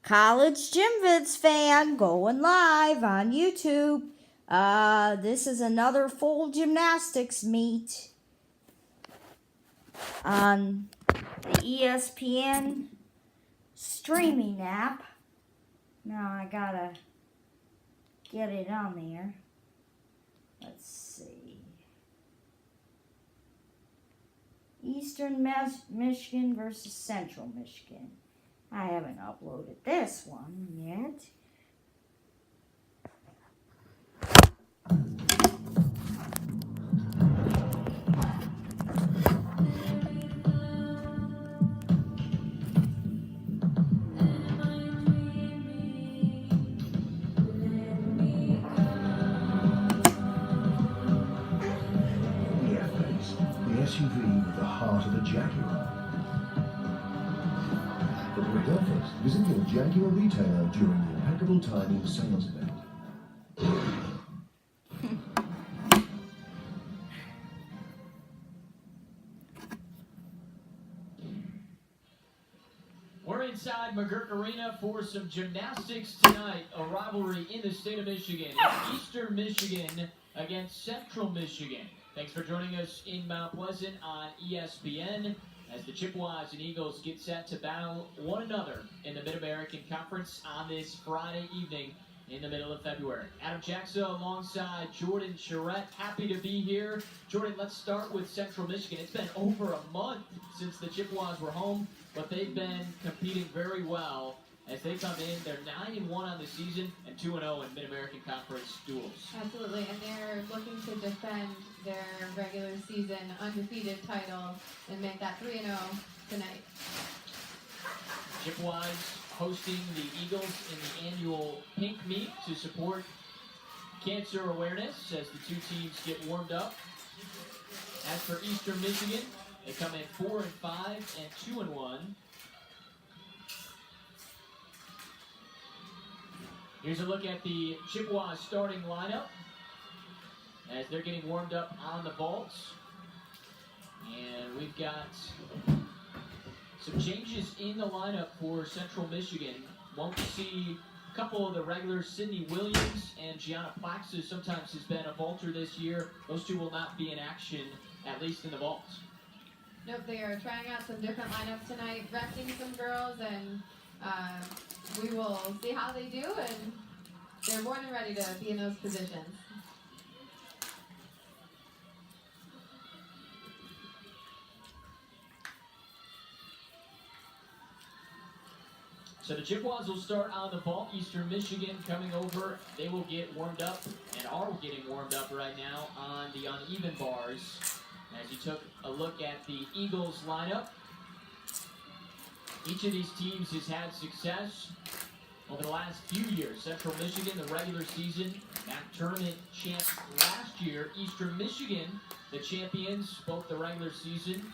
College Gym Vids fan going live on YouTube. This is another full gymnastics meet on the ESPN streaming app. Now I gotta get it on there. Let's see. Eastern Michigan versus Central Michigan. I haven't uploaded this one yet. The SUV with the heart of a Jaguar. For great offers, visit your Jaguar retailer during the impeccable timing sales event. We're inside McGurk Arena for some gymnastics tonight, a rivalry in the state of Michigan. It's Eastern Michigan against Central Michigan. Thanks for joining us in Mount Pleasant on ESPN as the Chippewas and Eagles get set to battle one another in the Mid-American Conference on this Friday evening in the middle of February. Adam Jackson alongside Jordan Charette. Happy to be here. Jordan, let's start with Central Michigan. It's been over a month since the Chippewas were home, but they've been competing very well as they come in. They're 9-1 on the season and 2-0 in Mid-American Conference duels. Absolutely, and they're looking to defend their regular season undefeated title and make that 3-0 tonight. Chippewas hosting the Eagles in the annual Pink Meet to support cancer awareness as the two teams get warmed up. As for Eastern Michigan, they come in 4-5 and 2-1. Here's a look at the Chippewas starting lineup as they're getting warmed up on the vaults. And we've got some changes in the lineup for Central Michigan. Won't see a couple of the regulars. Sydney Williams and Gianna Plaxa sometimes has been a vaulter this year. Those two will not be in action, at least in the vaults. Nope, they are trying out some different lineups tonight, resting some girls, and we will see how they do, and they're more than ready to be in those positions. So the Chippewas will start on the vault. Eastern Michigan coming over. They will get warmed up and are getting warmed up right now on the uneven bars. As you took a look at the Eagles lineup, each of these teams has had success over the last few years. Central Michigan, the regular season, MAC tournament champs last year. Eastern Michigan, the champions, both the regular season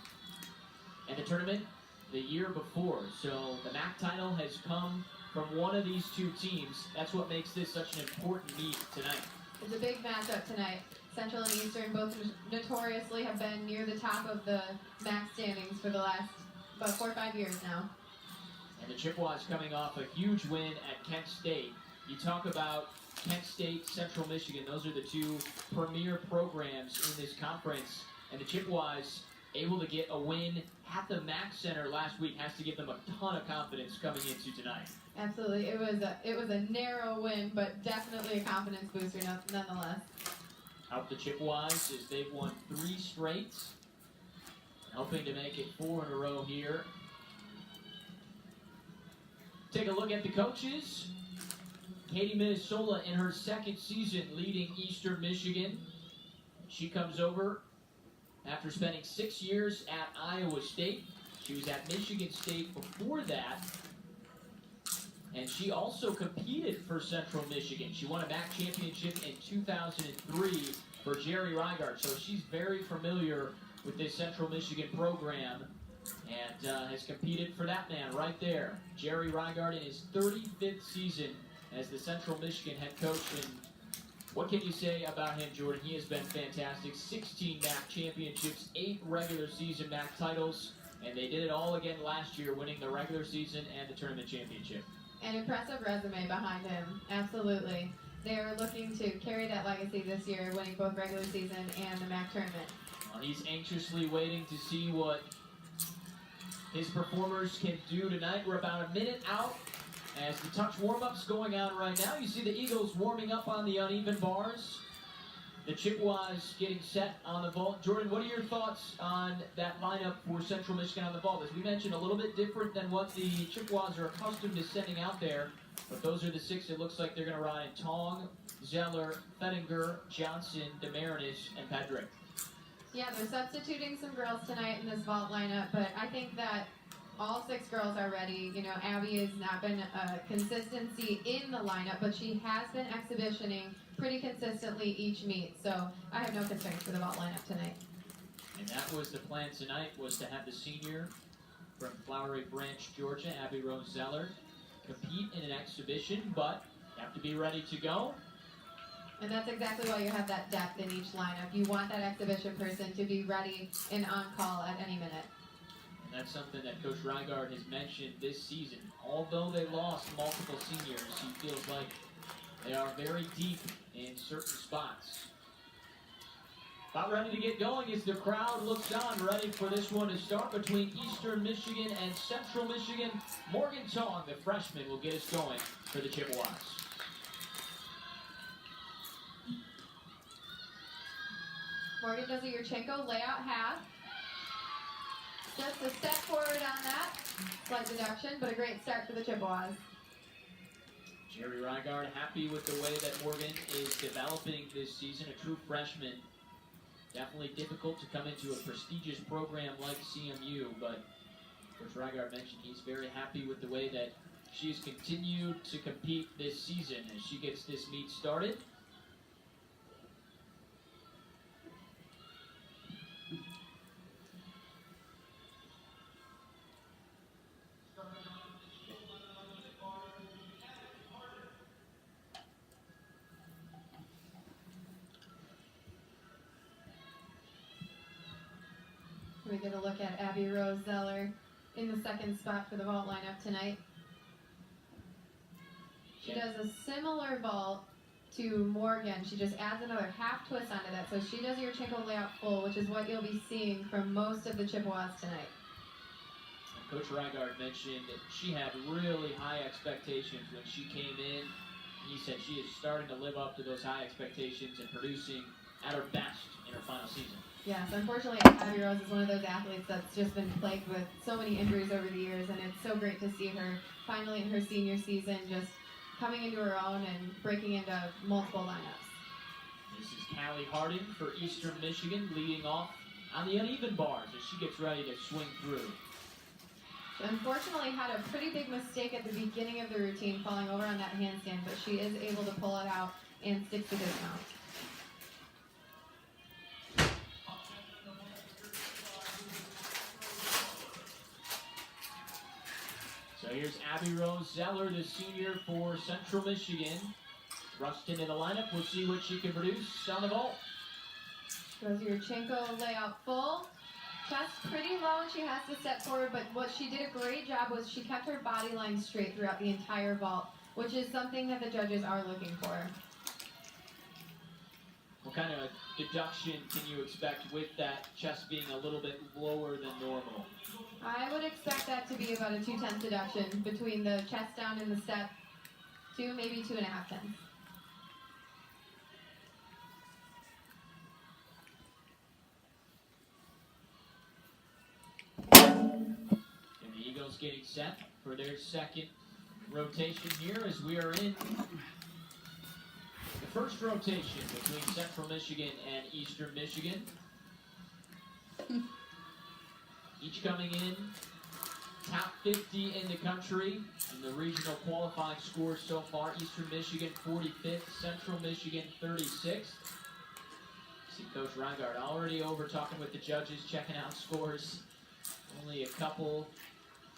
and the tournament the year before. So the MAC title has come from one of these two teams. That's what makes this such an important meet tonight. It's a big matchup tonight. Central and Eastern both notoriously have been near the top of the MAC standings for the last about 4 or 5 years now. And the Chippewas coming off a huge win at Kent State. You talk about Kent State, Central Michigan. Those are the two premier programs in this conference. And the Chippewas able to get a win at the MAC Center last week has to give them a ton of confidence coming into tonight. Absolutely, it was a narrow win, but definitely a confidence booster nonetheless. Out the Chippewas as they've won 3 straight, helping to make it 4 in a row here. Take a look at the coaches. Katie Minnesota in her second season leading Eastern Michigan. She comes over after spending 6 years at Iowa State. She was at Michigan State before that. And she also competed for Central Michigan. She won a MAC championship in 2003 for Jerry Reigart. So she's very familiar with this Central Michigan program and has competed for that man right there. Jerry Reigart in his 35th season as the Central Michigan head coach. And what can you say about him, Jordan? He has been fantastic. 16 MAC championships, 8 regular season MAC titles, and they did it all again last year, winning the regular season and the tournament championship. an impressive resume behind him. Absolutely. They're looking to carry that legacy this year, winning both regular season and the MAC tournament. Well, he's anxiously waiting to see what his performers can do tonight. We're about a minute out as the touch warm-up's going on right now. You see the Eagles warming up on the uneven bars. The Chippewas getting set on the vault. Jordan, what are your thoughts on that lineup for Central Michigan on the vault? As we mentioned, a little bit different than what the Chippewas are accustomed to sending out there. But those are the six it looks like they're going to ride in: Tong, Zeller, Fettinger, Johnson, Demarinis, and Pedrick. Yeah, they're substituting some girls tonight in this vault lineup, but I think that all six girls are ready. You know, Abby has not been a consistency in the lineup, but she has been exhibitioning pretty consistently each meet. So I have no concerns for the vault lineup tonight. And that was the plan tonight, was to have the senior from Flowery Branch, Georgia, Abby Rose Zeller, compete in an exhibition, but you have to be ready to go. And that's exactly why you have that depth in each lineup. You want that exhibition person to be ready and on call at any minute. And that's something that Coach Reigard has mentioned this season. Although they lost multiple seniors, he feels like they are very deep in certain spots. About ready to get going as the crowd looks on, ready for this one to start between Eastern Michigan and Central Michigan. Morgan Tong, the freshman, will get us going for the Chippewas. Morgan does a Yurchenko layout half. Just a step forward on that. Slight deduction, but a great start for the Chippewas. Jerry Reigard happy with the way that Morgan is developing this season. A true freshman. Definitely difficult to come into a prestigious program like CMU, but Coach Reigard mentioned he's very happy with the way that she's continued to compete this season as she gets this meet started. We get a look at Abby Rose Zeller in the second spot for the vault lineup tonight. She does a similar vault to Morgan. She just adds another half twist onto that. So she does your Yurchenko layout full, which is what you'll be seeing from most of the Chippewas tonight. Coach Reigard mentioned that she had really high expectations when she came in. He said she is starting to live up to those high expectations and producing at her best in her final season. Yes, unfortunately, Abby Rose is one of those athletes that's just been plagued with so many injuries over the years, and it's so great to see her finally in her senior season just coming into her own and breaking into multiple lineups. This is Callie Harding for Eastern Michigan, leading off on the uneven bars as she gets ready to swing through. She unfortunately had a pretty big mistake at the beginning of the routine, falling over on that handstand, but she is able to pull it out and stick to dismount. So here's Abby Rose Zeller, the senior for Central Michigan. Thrust into the lineup. We'll see what she can produce on the vault. Goes Yurchenko layout full. Chest pretty low and she has to step forward, but what she did a great job was she kept her body line straight throughout the entire vault, which is something that the judges are looking for. What kind of deduction can you expect with that chest being a little bit lower than normal? I would expect that to be about a 2/10 deduction between the chest down and the step, maybe 2.5 tenths. And the Eagles getting set for their second rotation here as we are in the first rotation between Central Michigan and Eastern Michigan. Each coming in top 50 in the country in the regional qualifying scores so far. Eastern Michigan 45th, Central Michigan 36th. See Coach Reigard already over talking with the judges, checking out scores. Only a couple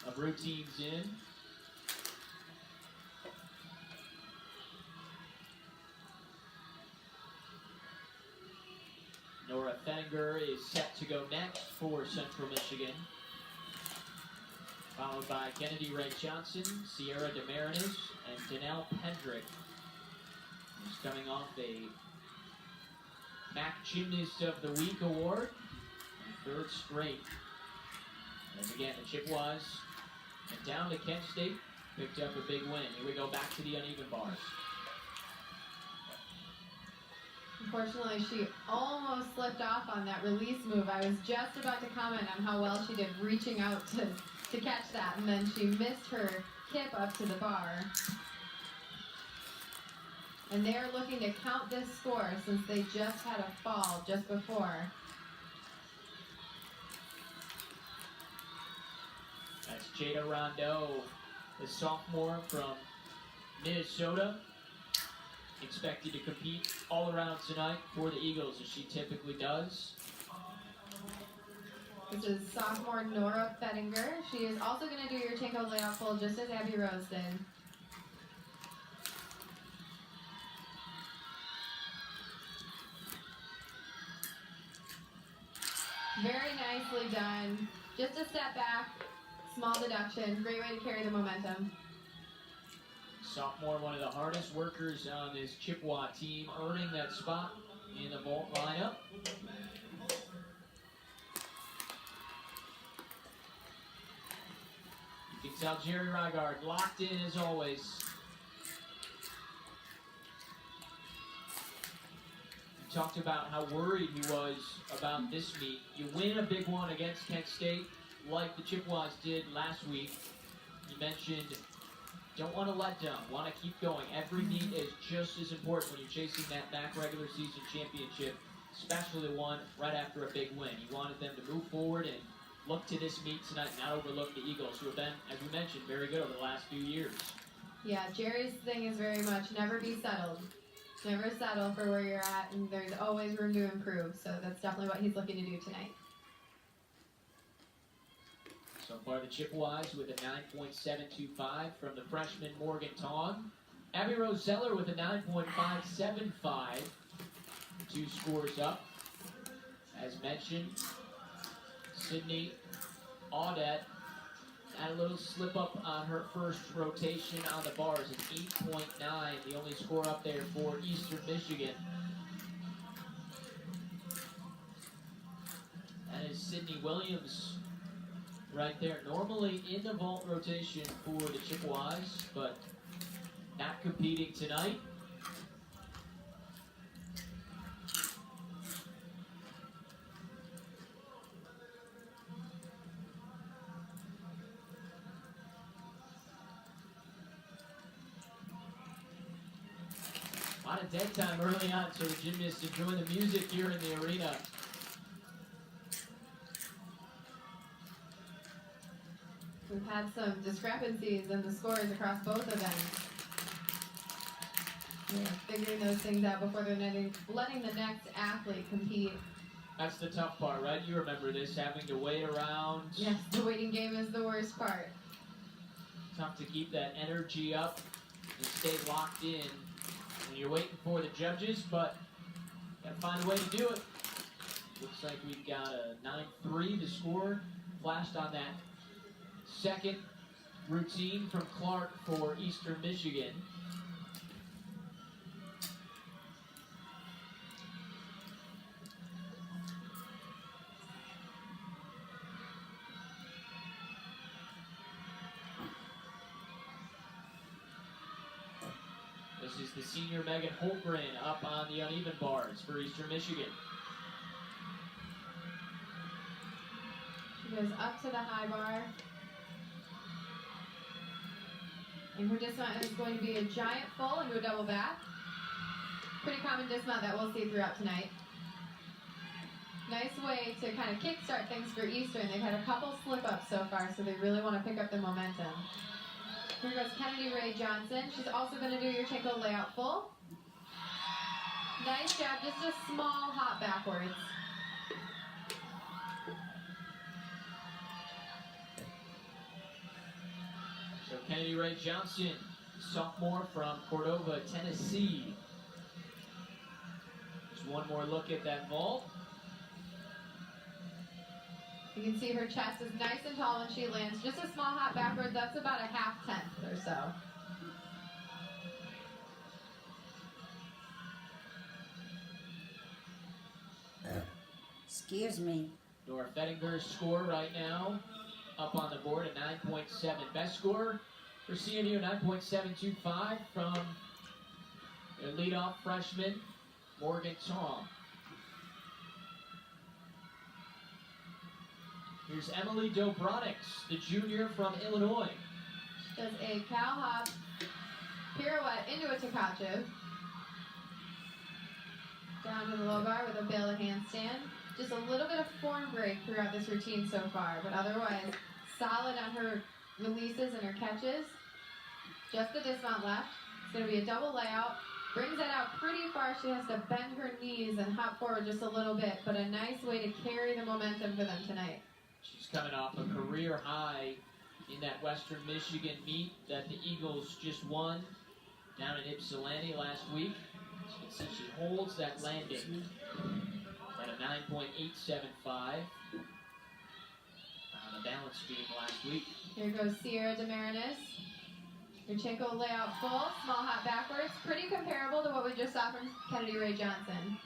of routines in. Nora Fettinger is set to go next for Central Michigan. followed by Kennedy Ray Johnson, Sierra DeMarinis, and Danelle Pendrick, who's coming off a MAC Gymnast of the Week award, third straight. And again, the Chippewas and down to Kent State, picked up a big win. Here we go back to the uneven bars. Unfortunately, she almost slipped off on that release move. I was just about to comment on how well she did reaching out to catch that, and then she missed her kip up to the bar. And they're looking to count this score since they just had a fall just before. That's Jada Rondeau, the sophomore from Minnesota. Expected to compete all around tonight for the Eagles, as she typically does. This is sophomore Nora Fettinger. She is also going to do your Tinko layout full just as Abby Rose did. Very nicely done. Just a step back, small deduction. Great way to carry the momentum. Sophomore, one of the hardest workers on this Chippewa team, earning that spot in the vault lineup. You can tell Jerry Rygard locked in as always. He talked about how worried he was about this meet. You win a big one against Kent State, like the Chippewas did last week. You mentioned don't want to let down, want to keep going. Every meet is just as important when you're chasing that MAC regular season championship, especially the one right after a big win. You wanted them to move forward and look to this meet tonight, not overlook the Eagles, who have been, as we mentioned, very good over the last few years. Yeah, Jerry's thing is very much never be settled. Never settle for where you're at, and there's always room to improve. So that's definitely what he's looking to do tonight. So far, the Chippewas with a 9.725 from the freshman Morgan Tong. Abby Rose Zeller with a 9.575. 2 scores up. As mentioned, Sydney Audette had a little slip up on her first rotation on the bars, an 8.9, the only score up there for Eastern Michigan. That is Sydney Williams right there, normally in the vault rotation for the Chippewas, but not competing tonight. A lot of dead time early on, so the gymnasts enjoying the music here in the arena. We've had some discrepancies in the scores across both events. We're figuring those things out before they're letting the next athlete compete. That's the tough part, right? You remember this, having to wait around. Yes, the waiting game is the worst part. Tough to keep that energy up and stay locked in when you're waiting for the judges, but gotta find a way to do it. Looks like we've got a 9-3 to score, flashed on that second routine from Clark for Eastern Michigan. This is the senior Megan Holgren up on the uneven bars for Eastern Michigan. She goes up to the high bar. And her dismount is going to be a giant full into a double back. Pretty common dismount that we'll see throughout tonight. Nice way to kind of kickstart things for Eastern. They've had a couple slip-ups so far, so they really want to pick up the momentum. Here goes Kennedy Ray Johnson. She's also going to do your Tinko layout full. Nice job, just a small hop backwards. So Kennedy Ray Johnson, sophomore from Cordova, Tennessee. Just one more look at that vault. You can see her chest is nice and tall when she lands. Just a small hop backwards, that's about a half-tenth or so. Excuse me. Nora Fettinger's score right now up on the board at 9.7. Best score for CNU, 9.725 from their leadoff freshman, Morgan Tong. Here's Emily Dobronics, the junior from Illinois. Does a cow hop pirouette into a Takachev. Down to the low bar with a bail handstand. Just a little bit of form break throughout this routine so far, but otherwise solid on her releases and her catches. Just the dismount left. It's going to be a double layout. Brings that out pretty far. She has to bend her knees and hop forward just a little bit, but a nice way to carry the momentum for them tonight. She's coming off a career high in that Western Michigan meet that the Eagles just won down in Ypsilanti last week. You can see she holds that landing at a 9.875 on the balance beam last week. Here goes Sierra DeMarinis. Yurchenko layout full, small hop backwards. Pretty comparable to what we just saw from Kennedy Ray Johnson.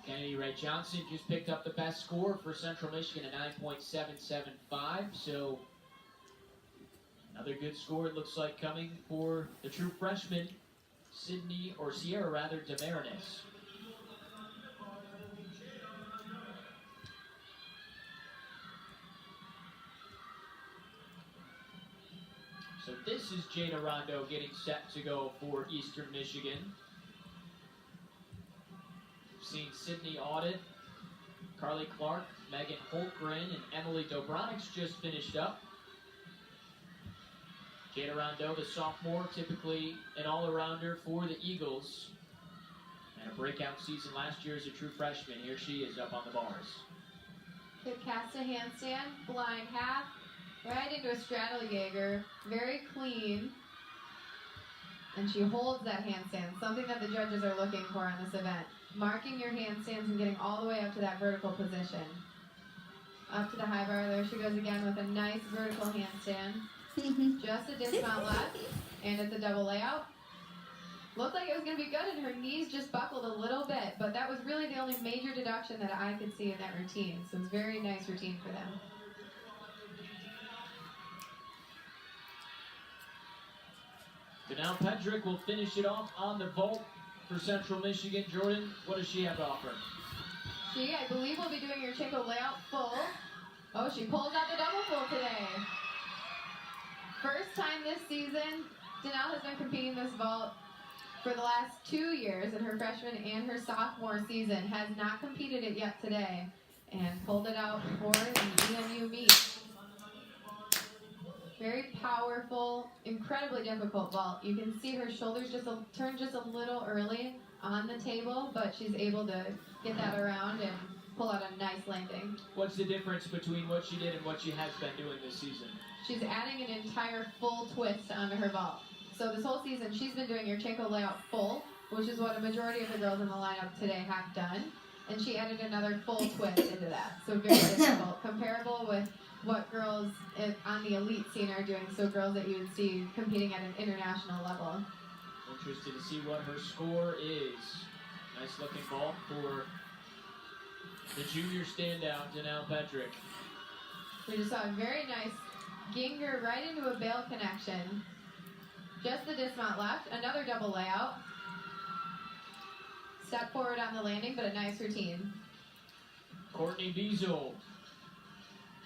Kennedy Ray Johnson just picked up the best score for Central Michigan at 9.775. So another good score, it looks like, coming for the true freshman, Sierra DeMarinis. So this is Jada Rondo getting set to go for Eastern Michigan. We've seen Sydney Audit, Carly Clark, Megan Holtgren, and Emily Dobronics just finished up. Jada Rondo, the sophomore, typically an all-arounder for the Eagles. And a breakout season last year as a true freshman. Here she is up on the bars. Good cast a handstand, blind half, right into a straddle Jaeger, very clean. And she holds that handstand, something that the judges are looking for on this event. Marking your handstands and getting all the way up to that vertical position. Up to the high bar, there she goes again with a nice vertical handstand. Just a dismount left, and it's a double layout. Looked like it was going to be good, and her knees just buckled a little bit, but that was really the only major deduction that I could see in that routine. So it was a very nice routine for them. Janelle Pedrick will finish it off on the vault for Central Michigan. Jordan, what does she have to offer? She, I believe, will be doing your Chico layout full. Oh, she pulls out the double full today. First time this season, Janelle has been competing this vault for the last 2 years in her freshman and her sophomore season. Has not competed it yet today and pulled it out for the EMU meet. Very powerful, incredibly difficult vault. You can see her shoulders turn just a little early on the table, but she's able to get that around and pull out a nice landing. What's the difference between what she did and what she has been doing this season? She's adding an entire full twist onto her vault. So this whole season, she's been doing your Chenko layout full, which is what a majority of the girls in the lineup today have done. And she added another full twist into that. So very difficult. Comparable with what girls on the elite scene are doing, so girls that you would see competing at an international level. Interested to see what her score is. Nice looking vault for the junior standout, Janelle Pedrick. We just saw a very nice Ginger right into a bail connection. Just the dismount left, another double layout. Step forward on the landing, but a nice routine. Courtney Beazle,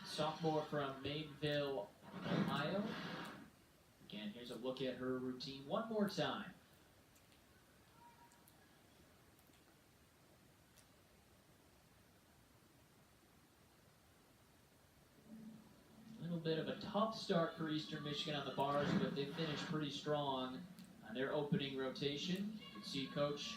sophomore from Maineville, Ohio. Again, here's a look at her routine one more time. A little bit of a tough start for Eastern Michigan on the bars, but they finished pretty strong on their opening rotation. You can see Coach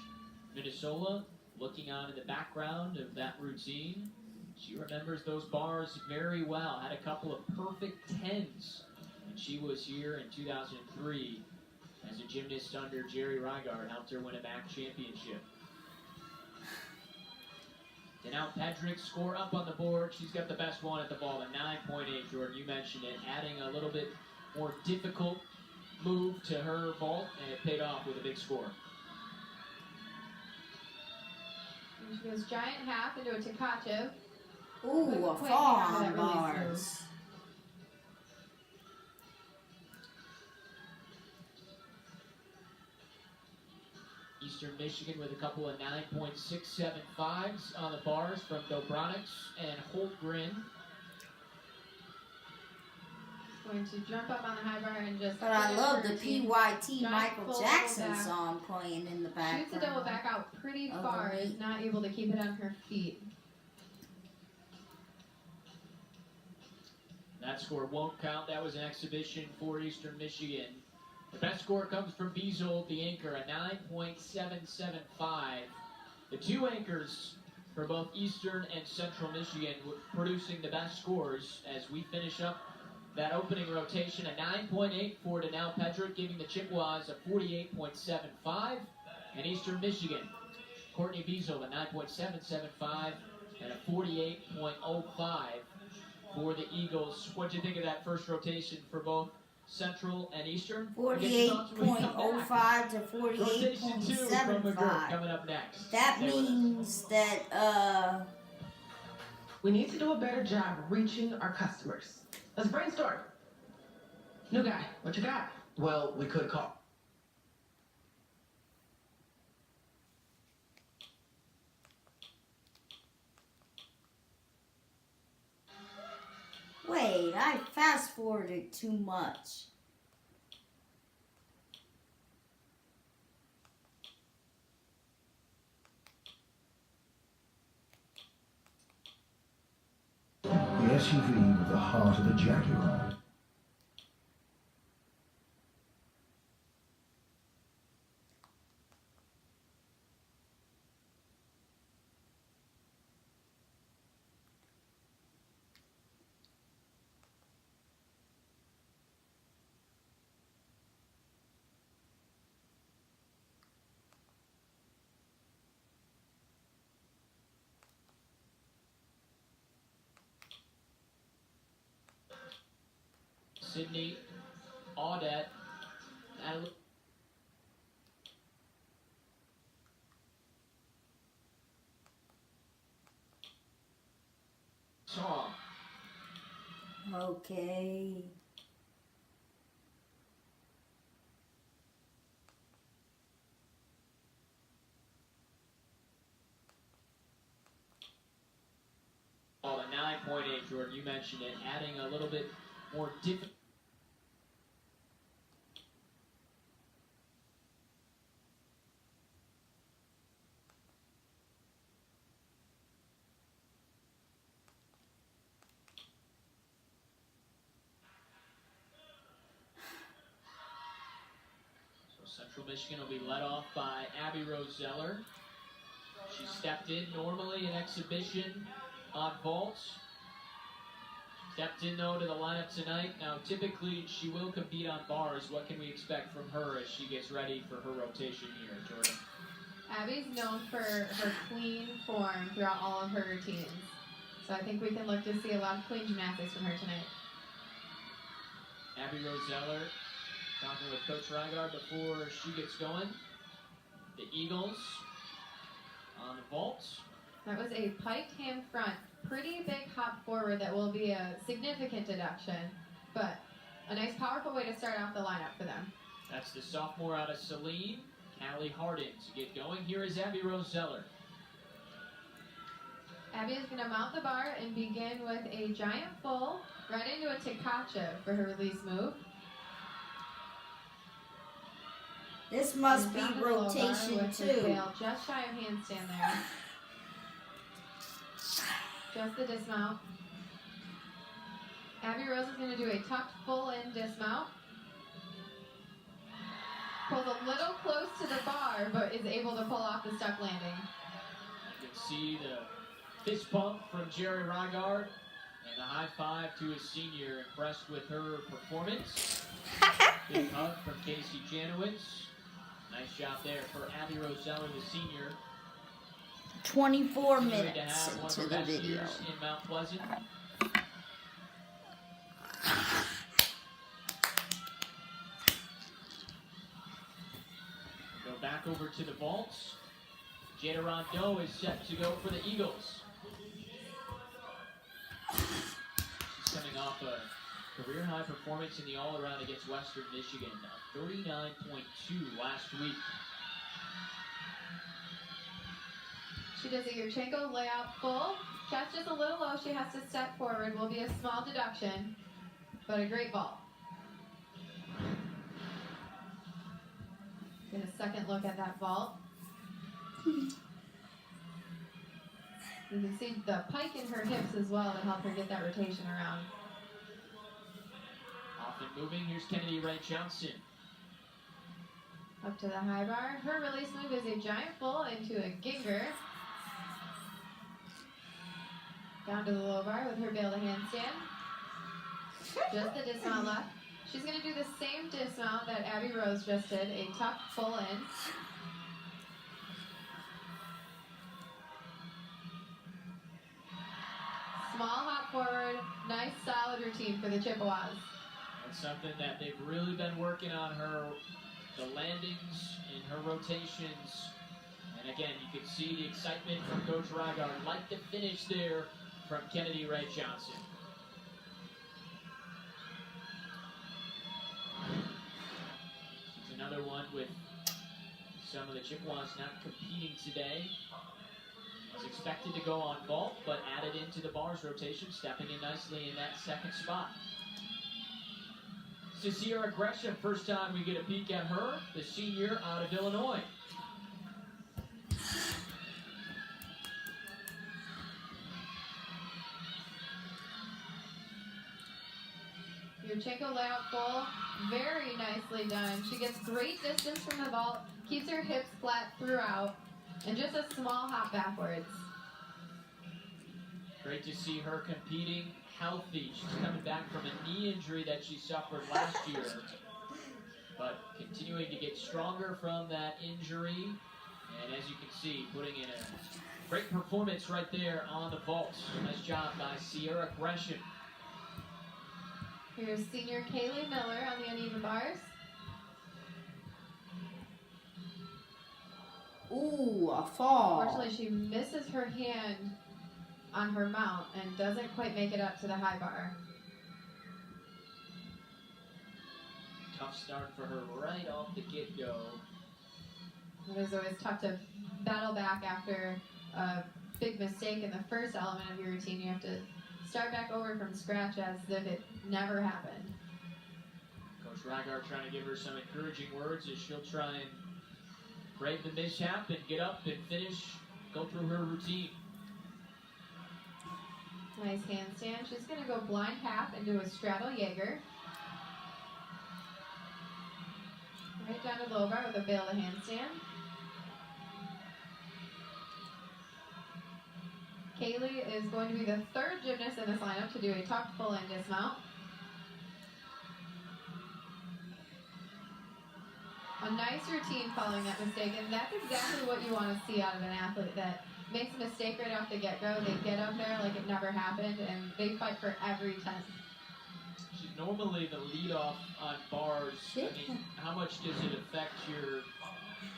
Minnesota looking on in the background of that routine. She remembers those bars very well. Had a couple of perfect 10s when she was here in 2003 as a gymnast under Jerry Reigard, helped her win a MAC championship. Now Pedrick score up on the board. She's got the best one at the ball, a 9.8. Jordan, you mentioned it, adding a little bit more difficult move to her vault, and it paid off with a big score. And she goes giant half into a Tkachev. Ooh, a Quick fall out of on that release bars. Eastern Michigan with a couple of 9.675s on the bars from Dobronics and Holtgren. Going to jump up on the high bar and just. But I finish love her the routine. PYT Giant Michael full Jackson back. song playing in the background. Shoots a double back out pretty Of far. the Is meet. not able to keep it on her feet. That score won't count. That was an exhibition for Eastern Michigan. The best score comes from Beazold, the anchor, a 9.775. The two anchors for both Eastern and Central Michigan producing the best scores as we finish up that opening rotation. A 9.8 for Danelle Pedrick, giving the Chippewas a 48.75. And Eastern Michigan, Courtney Beazold, a 9.775 and a 48.05 for the Eagles. What do you think of that first rotation for both Central and Eastern? 48.05 to Rotation 2 from McGirt 48.75. coming up next. That Stay with us. means that, We need to do a better job reaching our customers. Let's brainstorm. New guy, what you got? Well, we could call. wait, I fast forwarded too much. The SUV with the heart of a Jaguar. Sydney Audette. Saw. Okay. Oh, a 9.8, Jordan. You mentioned it, adding a little bit more difficult. Central Michigan will be led off by Abby Rose Zeller. She stepped in normally in exhibition on vaults. Stepped in though to the lineup tonight. Now typically she will compete on bars. What can we expect from her as she gets ready for her rotation here, Jordan? Abby's known for her clean form throughout all of her routines. So I think we can look to see a lot of clean gymnastics from her tonight. Abby Rose Zeller talking with Coach Reigard before she gets going. The Eagles on the vaults. That was a piked ham front. Pretty big hop forward that will be a significant deduction, but a nice powerful way to start off the lineup for them. That's the sophomore out of Saline, Callie Hardin. To get going, here is Abby Rose Zeller. Abby is going to mount the bar and begin with a giant full right into a Tkachev for her release move. This must And be down to the low bar rotation with her 2. tail just shy of handstand there. Just the dismount. Abby Rose is going to do a tucked full in dismount. Pulls a little close to the bar, but is able to pull off the stuck landing. You can see the fist bump from Jerry Reigard and the high five to his senior. Impressed with her performance. Big hug from Casey Janowitz. Nice job there for Abby Rose Zeller, the senior. 24 Continuing to minutes have one of into her the best video. years in Mount Pleasant. Go back over to the vaults. Jada Rondeau is set to go for the Eagles. She's coming off a career-high performance in the all-around against Western Michigan, a 39.2 last week. She does a Yurchenko layout full. Chest just a little low. She has to step forward. Will be a small deduction, but a great ball. Get a second look at that vault. You can see the pike in her hips as well to help her get that rotation around. Often moving, here's Kennedy Wright Johnson. Up to the high bar. Her release move is a giant full into a ginger. Down to the low bar with her bail to handstand. Just the dismount left. She's going to do the same dismount that Abby Rose just did, a tuck full in. Small hop forward, nice solid routine for the Chippewas. That's something that they've really been working on her, the landings in her rotations. And again, you can see the excitement from Coach Rygard. Like the finish there from Kennedy Wright Johnson. She's another one with some of the Chippewas not competing today. Was expected to go on vault, but added into the bars rotation, stepping in nicely in that second spot. Sierra Gresham, first time we get a peek at her, the senior out of Illinois. Yurchenko layout full, very nicely done. She gets great distance from the vault, keeps her hips flat throughout, and just a small hop backwards. Great to see her competing healthy. She's coming back from a knee injury that she suffered last year, but continuing to get stronger from that injury. And as you can see, putting in a great performance right there on the vault. Nice job by Sierra Gresham. Here's senior Kaylee Miller on the uneven bars. Ooh, a fall. Unfortunately, she misses her hand on her mount and doesn't quite make it up to the high bar. Tough start for her right off the get-go. It is always tough to battle back after a big mistake in the first element of your routine. You have to start back over from scratch as if it never happened. Coach Rygard trying to give her some encouraging words as she'll try and brave the mishap and get up and finish, go through her routine. Nice handstand. She's going to go blind half into a straddle Jaeger. Right down to low bar with a bail to handstand. Kaylee is going to be the third gymnast in this lineup to do a tuck full in dismount. A nice routine following that mistake, and that's exactly what you want to see out of an athlete that makes a mistake right off the get-go. They get up there like it never happened, and they fight for every tenth. She's normally the lead-off on bars. I mean, how much does it affect your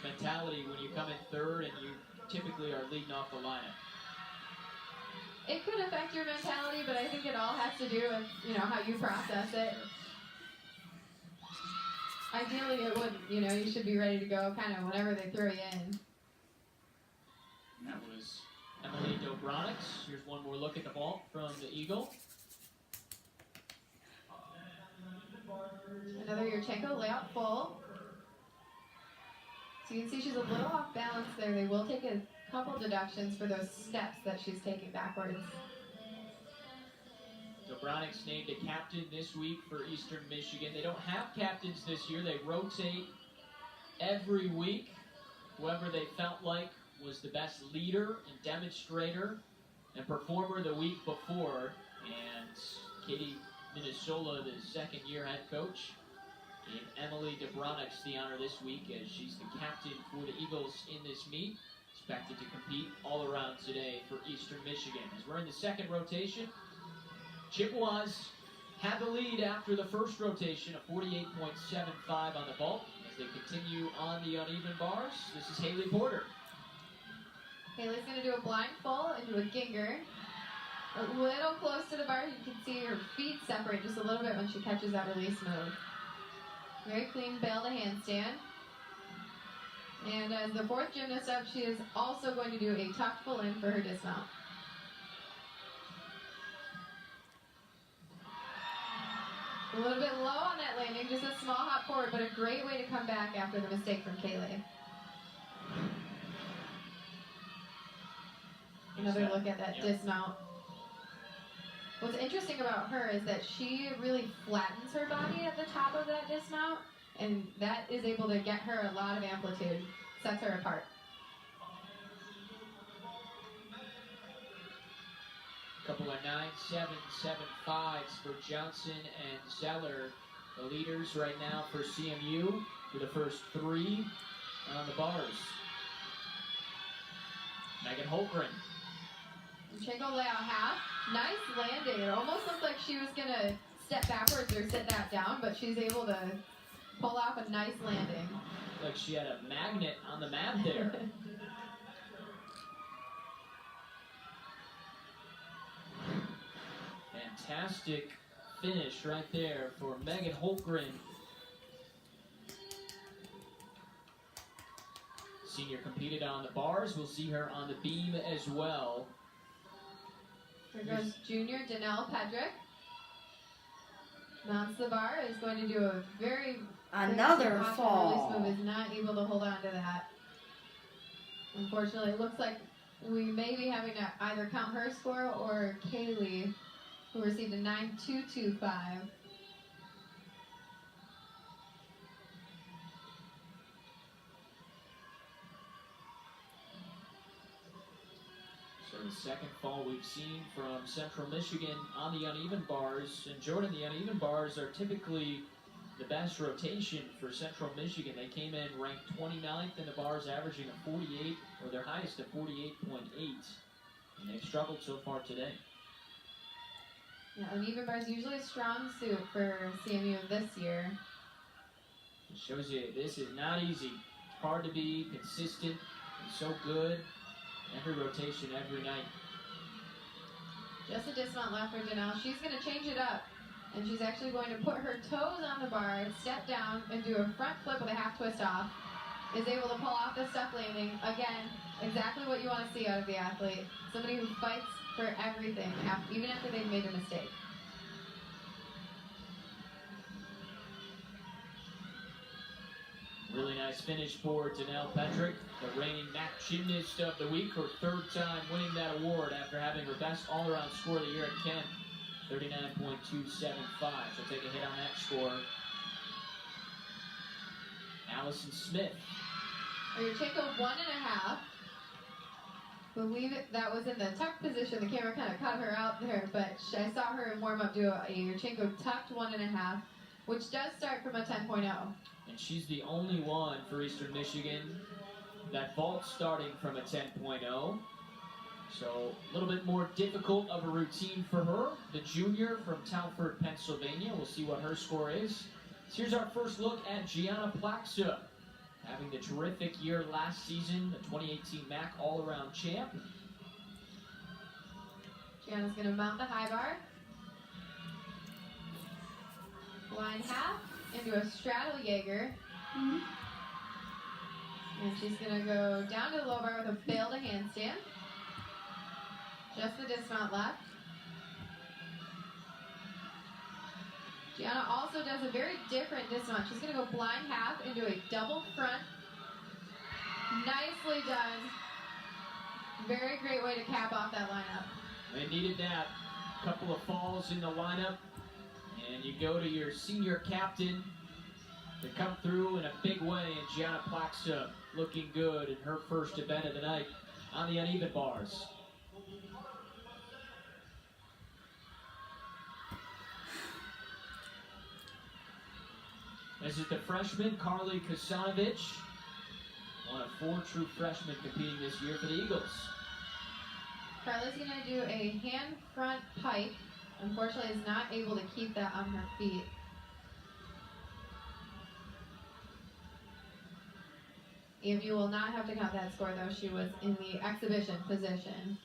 mentality when you come in third and you typically are leading off the lineup? It could affect your mentality, but I think it all has to do with, how you process it. Ideally, it wouldn't. You should be ready to go kind of whenever they throw you in. That was Emily Dobronix. Here's one more look at the vault from the Eagle. Another Yurchenko layout full. So you can see she's a little off balance there. They will take a couple deductions for those steps that she's taking backwards. Dobronix named a captain this week for Eastern Michigan. They don't have captains this year. They rotate every week. Whoever they felt like was the best leader and demonstrator and performer the week before. And Katie Minnesota, the second-year head coach, gave Emily Dobronix the honor this week as she's the captain for the Eagles in this meet. Expected to compete all around today for Eastern Michigan. As we're in the second rotation, Chippewas had the lead after the first rotation, a 48.75 on the vault. As they continue on the uneven bars, this is Haley Porter. Haley's going to do a blind full into a ginger. A little close to the bar, you can see her feet separate just a little bit when she catches that release move. Very clean bail to handstand. And as the fourth gymnast up, she is also going to do a tucked full in for her dismount. A little bit low on that landing, just a small hop forward, but a great way to come back after the mistake from Kaylee. Another look at that dismount. What's interesting about her is that she really flattens her body at the top of that dismount, and that is able to get her a lot of amplitude, sets her apart. Couple of 9.775s for Johnson and Zeller, the leaders right now for CMU for the first three on the bars. Megan Holtgren. Yurchenko lay out half. Nice landing. It almost looked like she was going to step backwards or sit that down, but she's able to pull off a nice landing. Like she had a magnet on the mat there. Fantastic finish right there for Megan Holtgren. Senior competed on the bars. We'll see her on the beam as well. Here goes junior Danelle Pedrick. Mounts the bar, is going to do a very Another fall. Release move, is not able to hold on to that. Unfortunately, it looks like we may be having to either count her score or Kaylee, who received a 9.225. So the second fall we've seen from Central Michigan on the uneven bars. And Jordan, the uneven bars are typically the best rotation for Central Michigan. They came in ranked 29th in the bars, averaging a 48, or their highest of 48.8. And they've struggled so far today. Yeah, uneven bars usually a strong suit for CMU this year. It shows you this is not easy. It's hard to be consistent and so good every rotation, every night. Just a dismount left for Danelle. She's going to change it up. And she's actually going to put her toes on the bar, step down, and do a front flip with a half twist off. Is able to pull off the step landing. Again, exactly what you want to see out of the athlete. Somebody who fights for everything, even after they've made a mistake. Really nice finish for Danelle Pedrick, the reigning MAC Gymnast of the Week, her third time winning that award after having her best all-around score of the year at Kent, 39.275. She'll take a hit on that score. Allison Smith. Yurchenko 1.5. Believe it, that was in the tuck position. The camera kind of cut her out there, but I saw her in warm-up do a Yurchenko tucked 1.5, which does start from a 10.0. And she's the only one for Eastern Michigan that vaults starting from a 10.0. So a little bit more difficult of a routine for her. The junior from Telford, Pennsylvania. We'll see what her score is. So here's our first look at Gianna Plaxa, having the terrific year last season, the 2018 MAC all-around champ. Gianna's going to mount the high bar. Blind half into a straddle Jaeger. And she's going to go down to the low bar with a bail to handstand. Just the dismount left. Gianna also does a very different dismount. She's going to go blind half into a double front. Nicely done. Very great way to cap off that lineup. They needed that. Couple of falls in the lineup. And you go to your senior captain to come through in a big way. And Gianna Plaxa looking good in her first event of the night on the uneven bars. This is the freshman, Carly Kasanovic. One of 4 true freshmen competing this year for the Eagles. Carla's going to do a hand front pike. Unfortunately, is not able to keep that on her feet. EMU will not have to count that score, though. She was in the exhibition position.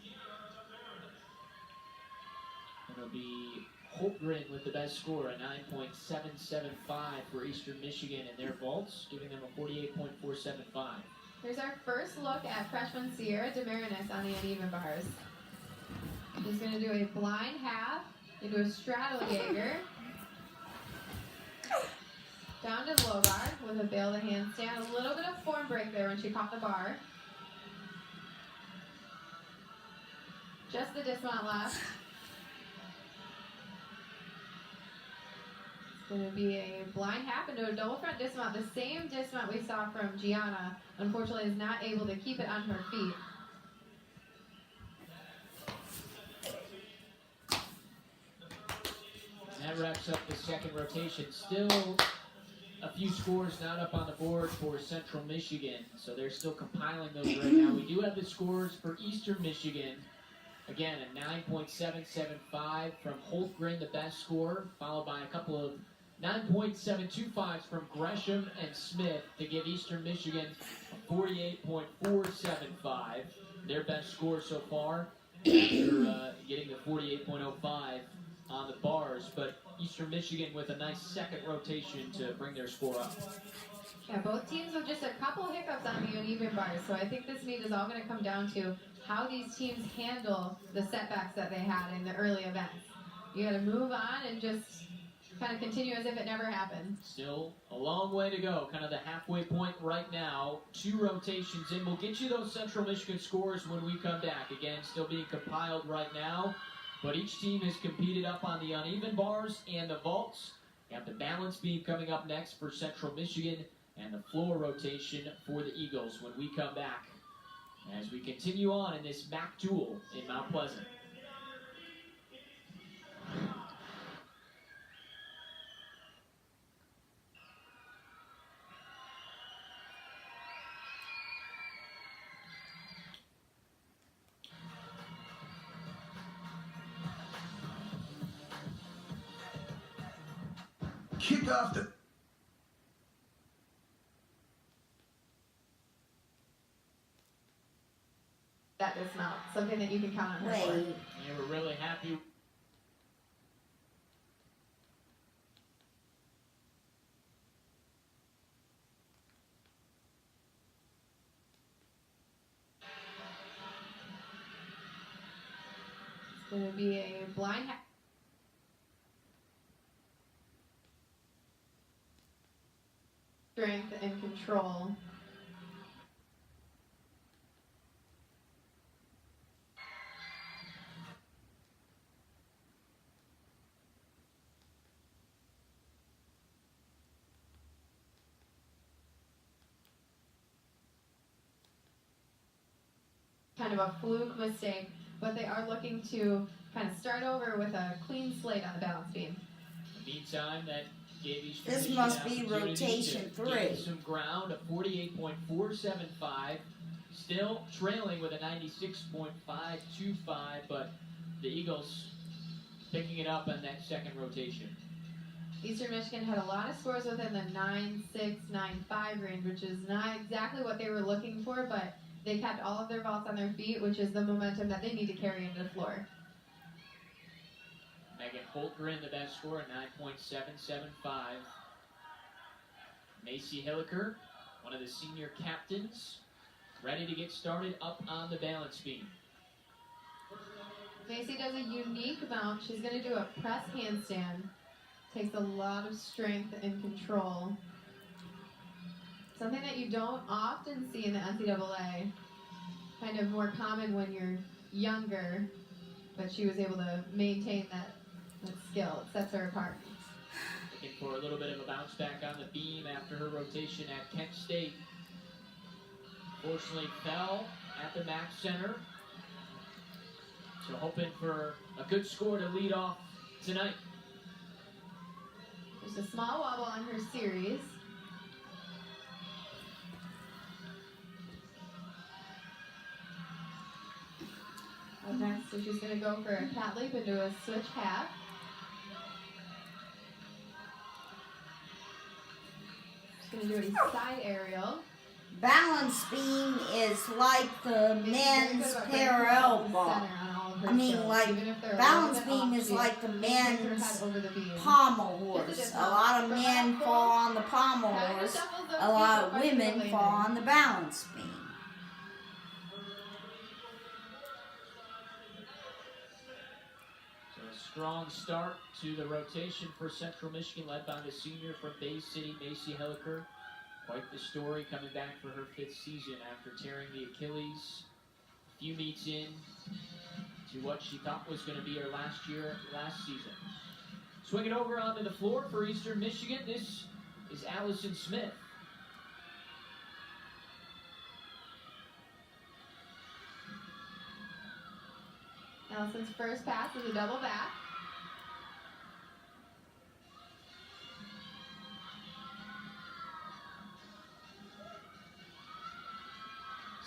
It'll be Holtgren with the best score, a 9.775 for Eastern Michigan in their vaults, giving them a 48.475. Here's our first look at freshman Sierra DeMarinis on the uneven bars. She's going to do a blind half into a straddle Jaeger. Down to low bar with a bail to handstand. A little bit of form break there when she caught the bar. Just the dismount left. It's going to be a blind half into a double front dismount. The same dismount we saw from Gianna. Unfortunately, is not able to keep it on her feet. That wraps up the second rotation. Still a few scores not up on the board for Central Michigan, so they're still compiling those right now. We do have the scores for Eastern Michigan. Again, a 9.775 from Holtgren, the best score, followed by a couple of 9.725s from Gresham and Smith to give Eastern Michigan a 48.475, their best score so far, after getting the 48.05 on the bars, but Eastern Michigan with a nice second rotation to bring their score up. Yeah, both teams with just a couple hiccups on the uneven bars, so I think this meet is all going to come down to how these teams handle the setbacks that they had in the early events. You got to move on and just kind of continue as if it never happened. Still a long way to go, kind of the halfway point right now. 2 rotations in. We'll get you those Central Michigan scores when we come back. Again, still being compiled right now. But each team has competed up on the uneven bars and the vaults. Got the balance beam coming up next for Central Michigan and the floor rotation for the Eagles when we come back as we continue on in this MAC duel in Mount Pleasant. Kick off the... That dismount, something that you can count on her for. Wait. And we're really happy. It's going to be a blind half. Strength and control. Kind of a fluke mistake, but they are looking to kind of start over with a clean slate on the balance beam. In the meantime, that gave Eastern This Michigan must be an opportunity rotation to 3. gain some ground, a 48.475, still trailing with a 96.525, but the Eagles picking it up on that second rotation. Eastern Michigan had a lot of scores within the 9-6, 9-5 range, which is not exactly what they were looking for, but they kept all of their vaults on their feet, which is the momentum that they need to carry into the floor. Megan Holtgren, the best score, 9.775. Macy Hilliker, one of the senior captains, ready to get started up on the balance beam. Macy does a unique mount. She's going to do a press handstand. Takes a lot of strength and control. Something that you don't often see in the NCAA. Kind of more common when you're younger, but she was able to maintain that skill. It sets her apart. Looking for a little bit of a bounce back on the beam after her rotation at Kent State. Fortunately fell at the MAC Center. So hoping for a good score to lead off tonight. There's a small wobble on her series. Next, so she's going to go for a cat leap into a switch half. She's going to do a side aerial. Balance beam is like the men's parallel ball. I mean, like, balance beam is like the men's pommel horse. A lot of men fall on the pommel horse. A lot of women fall on the balance beam. So a strong start to the rotation for Central Michigan, led by the senior from Bay City, Macy Helliker. Quite the story, coming back for her 5th season after tearing the Achilles a few meets in to what she thought was going to be her last season. Swing it over onto the floor for Eastern Michigan. This is Allison Smith. Allison's first pass is a double back.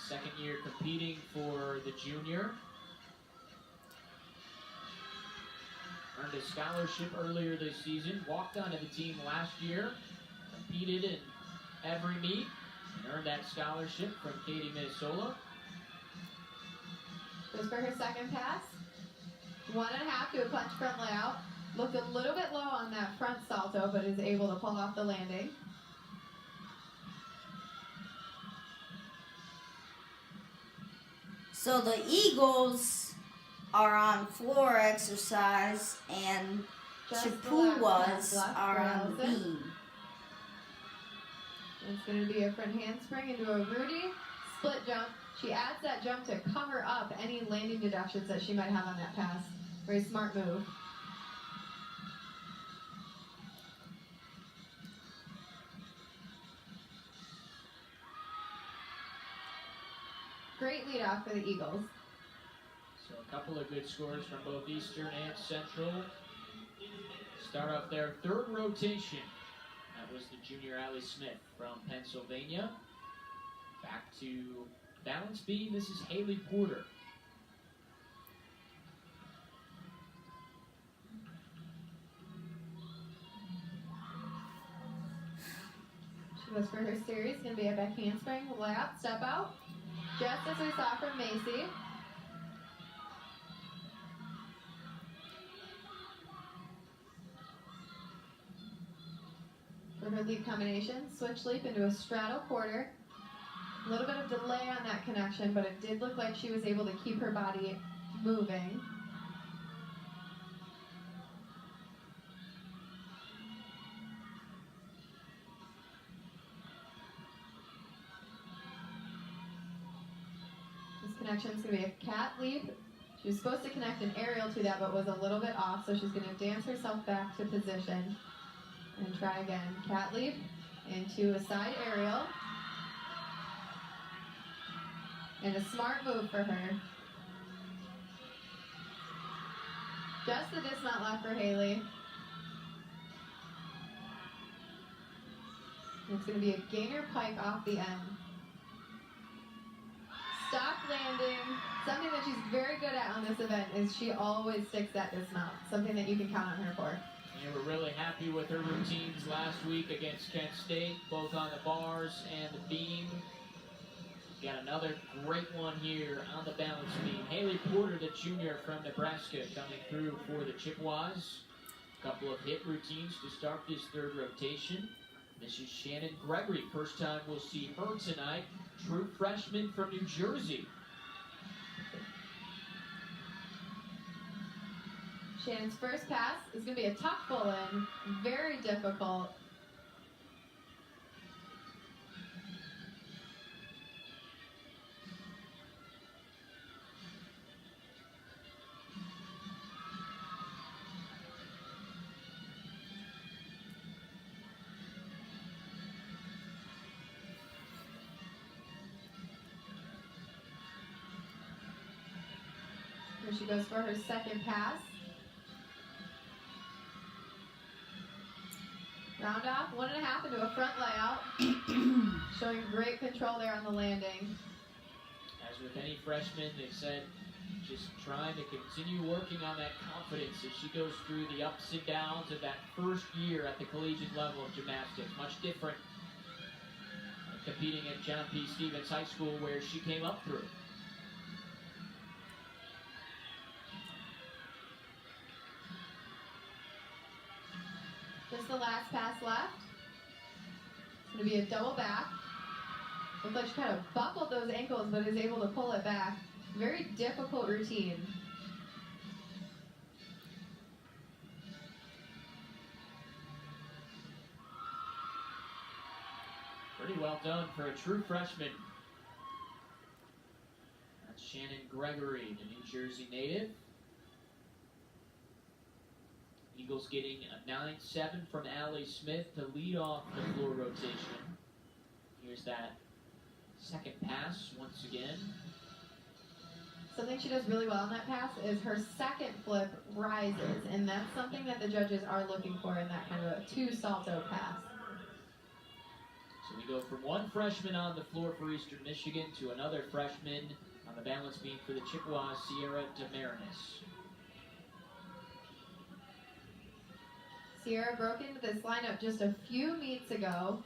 Second year competing for the junior. Earned a scholarship earlier this season. Walked onto the team last year. Competed in every meet. And earned that scholarship from Katie Minnesota. Goes for her second pass. 1.5 to a punch front layout. Looked a little bit low on that front salto, but is able to pull off the landing. So the Eagles are on floor exercise and Chippewas are on the beam. It's going to be a front handspring into a Rudy split jump. She adds that jump to cover up any landing deductions that she might have on that pass. Very smart move. Great lead off for the Eagles. So a couple of good scores from both Eastern and Central. Start off their 3rd rotation. That was the junior Allie Smith from Pennsylvania. Back to balance beam. This is Haley Porter. She goes for her series. Going to be a back handspring, lap, step out. Just as we saw from Macy. For her leap combination, switch leap into a straddle quarter. A little bit of delay on that connection, but it did look like she was able to keep her body moving. Connection's going to be a cat leap. She was supposed to connect an aerial to that, but was a little bit off, so she's going to dance herself back to position and try again. Cat leap into a side aerial. And a smart move for her. Just the dismount left for Haley. It's going to be a gainer pike off the end. Stock landing, something that she's very good at on this event is she always sticks that dismount, something that you can count on her for. And we're really happy with her routines last week against Kent State, both on the bars and the beam. Got another great one here on the balance beam. Haley Porter, the junior from Nebraska, coming through for the Chippewas. A couple of hit routines to start this 3rd rotation. This is Shannon Gregory. First time we'll see her tonight. True freshman from New Jersey. Shannon's first pass is going to be a tuck full in. Very difficult. Here she goes for her second pass. Round off, 1.5 into a front layout. Showing great control there on the landing. As with any freshman, they've said just trying to continue working on that confidence as she goes through the ups and downs of that first year at the collegiate level of gymnastics. Much different competing at John P. Stevens High School where she came up through. Just the last pass left. It's going to be a double back. Looks like she kind of buckled those ankles, but is able to pull it back. Very difficult routine. Pretty well done for a true freshman. That's Shannon Gregory, the New Jersey native. Eagles getting a 9-7 from Allie Smith to lead off the floor rotation. Here's that second pass once again. Something she does really well on that pass is her second flip rises, and that's something that the judges are looking for in that kind of a two salto pass. So we go from one freshman on the floor for Eastern Michigan to another freshman on the balance beam for the Chippewas, Sierra DeMarinis. Sierra broke into this lineup just a few meets ago.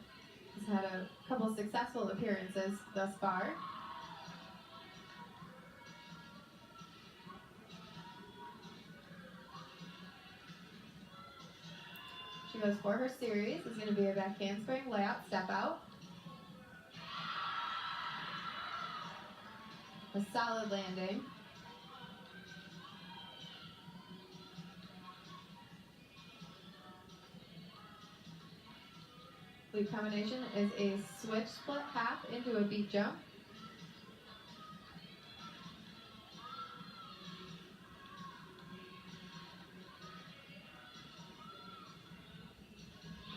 Has had a couple successful appearances thus far. She goes for her series. It's going to be a back handspring, layout, step out. A solid landing. Leap combination is a switch split half into a beat jump.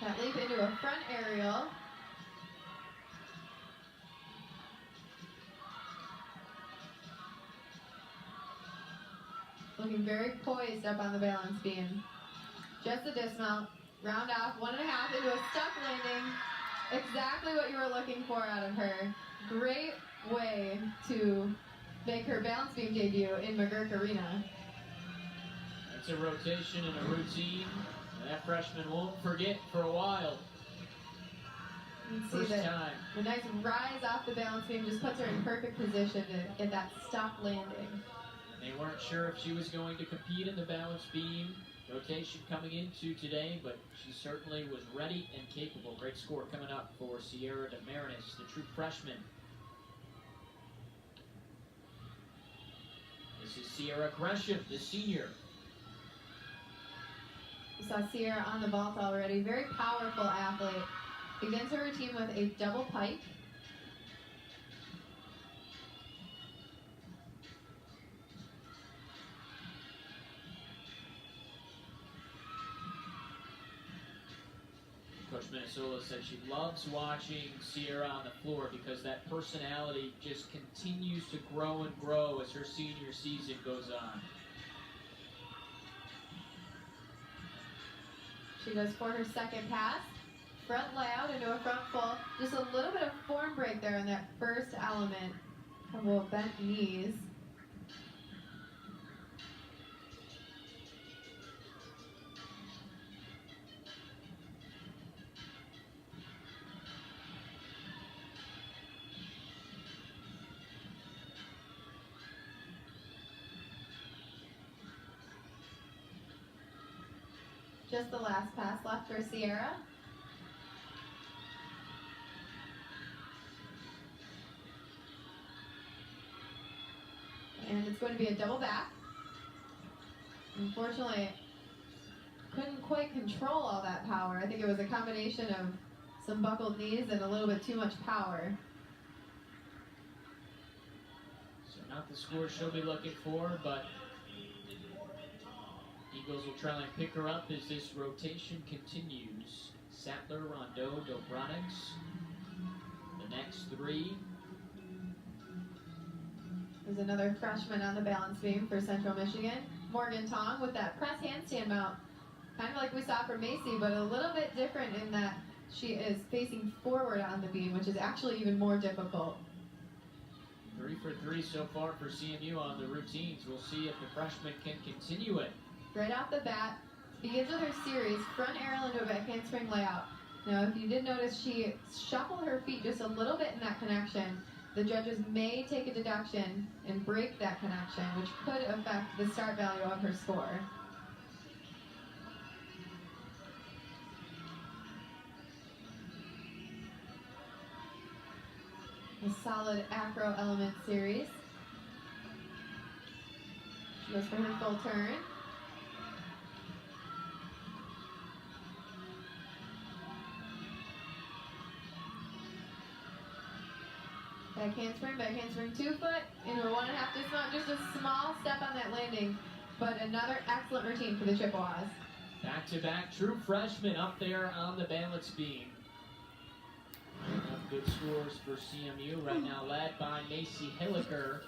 That leap into a front aerial. Looking very poised up on the balance beam. Just a dismount. Round off, 1.5 into a stuck landing. Exactly what you were looking for out of her. Great way to make her balance beam debut in McGurk Arena. That's a rotation and a routine that freshman won't forget for a while. You can First see that time. the nice rise off the balance beam just puts her in perfect position to get that stuck landing. They weren't sure if she was going to compete in the balance beam rotation coming into today, but she certainly was ready and capable. Great score coming up for Sierra DeMarinis, the true freshman. This is Sierra Gresham, the senior. We saw Sierra on the vault already. Very powerful athlete. Begins her routine with a double pike. Coach Minnesota said she loves watching Sierra on the floor because that personality just continues to grow and grow as her senior season goes on. She goes for her second pass. Front layout into a front full. Just a little bit of form break there in that first element. Couple of bent knees. Just the last pass left for Sierra. And it's going to be a double back. Unfortunately, couldn't quite control all that power. I think it was a combination of some buckled knees and a little bit too much power. So not the score she'll be looking for, but Eagles will try and pick her up as this rotation continues. Sattler, Rondeau, Dobronics. The next three. There's another freshman on the balance beam for Central Michigan. Morgan Tong with that press handstand mount. Kind of like we saw from Macy, but a little bit different in that she is facing forward on the beam, which is actually even more difficult. 3 for 3 so far for CMU on the routines. We'll see if the freshman can continue it. Right off the bat, begins with her series, front aerial into a back handspring layout. Now, if you did notice, she shuffled her feet just a little bit in that connection. The judges may take a deduction and break that connection, which could affect the start value of her score. A solid acro element series. She goes for her full turn. Back handspring 2 foot into a 1.5 dismount. Just a small step on that landing, but another excellent routine for the Chippewas. Back-to-back true freshmen up there on the balance beam. Good scores for CMU right now, led by Macy Hilliker.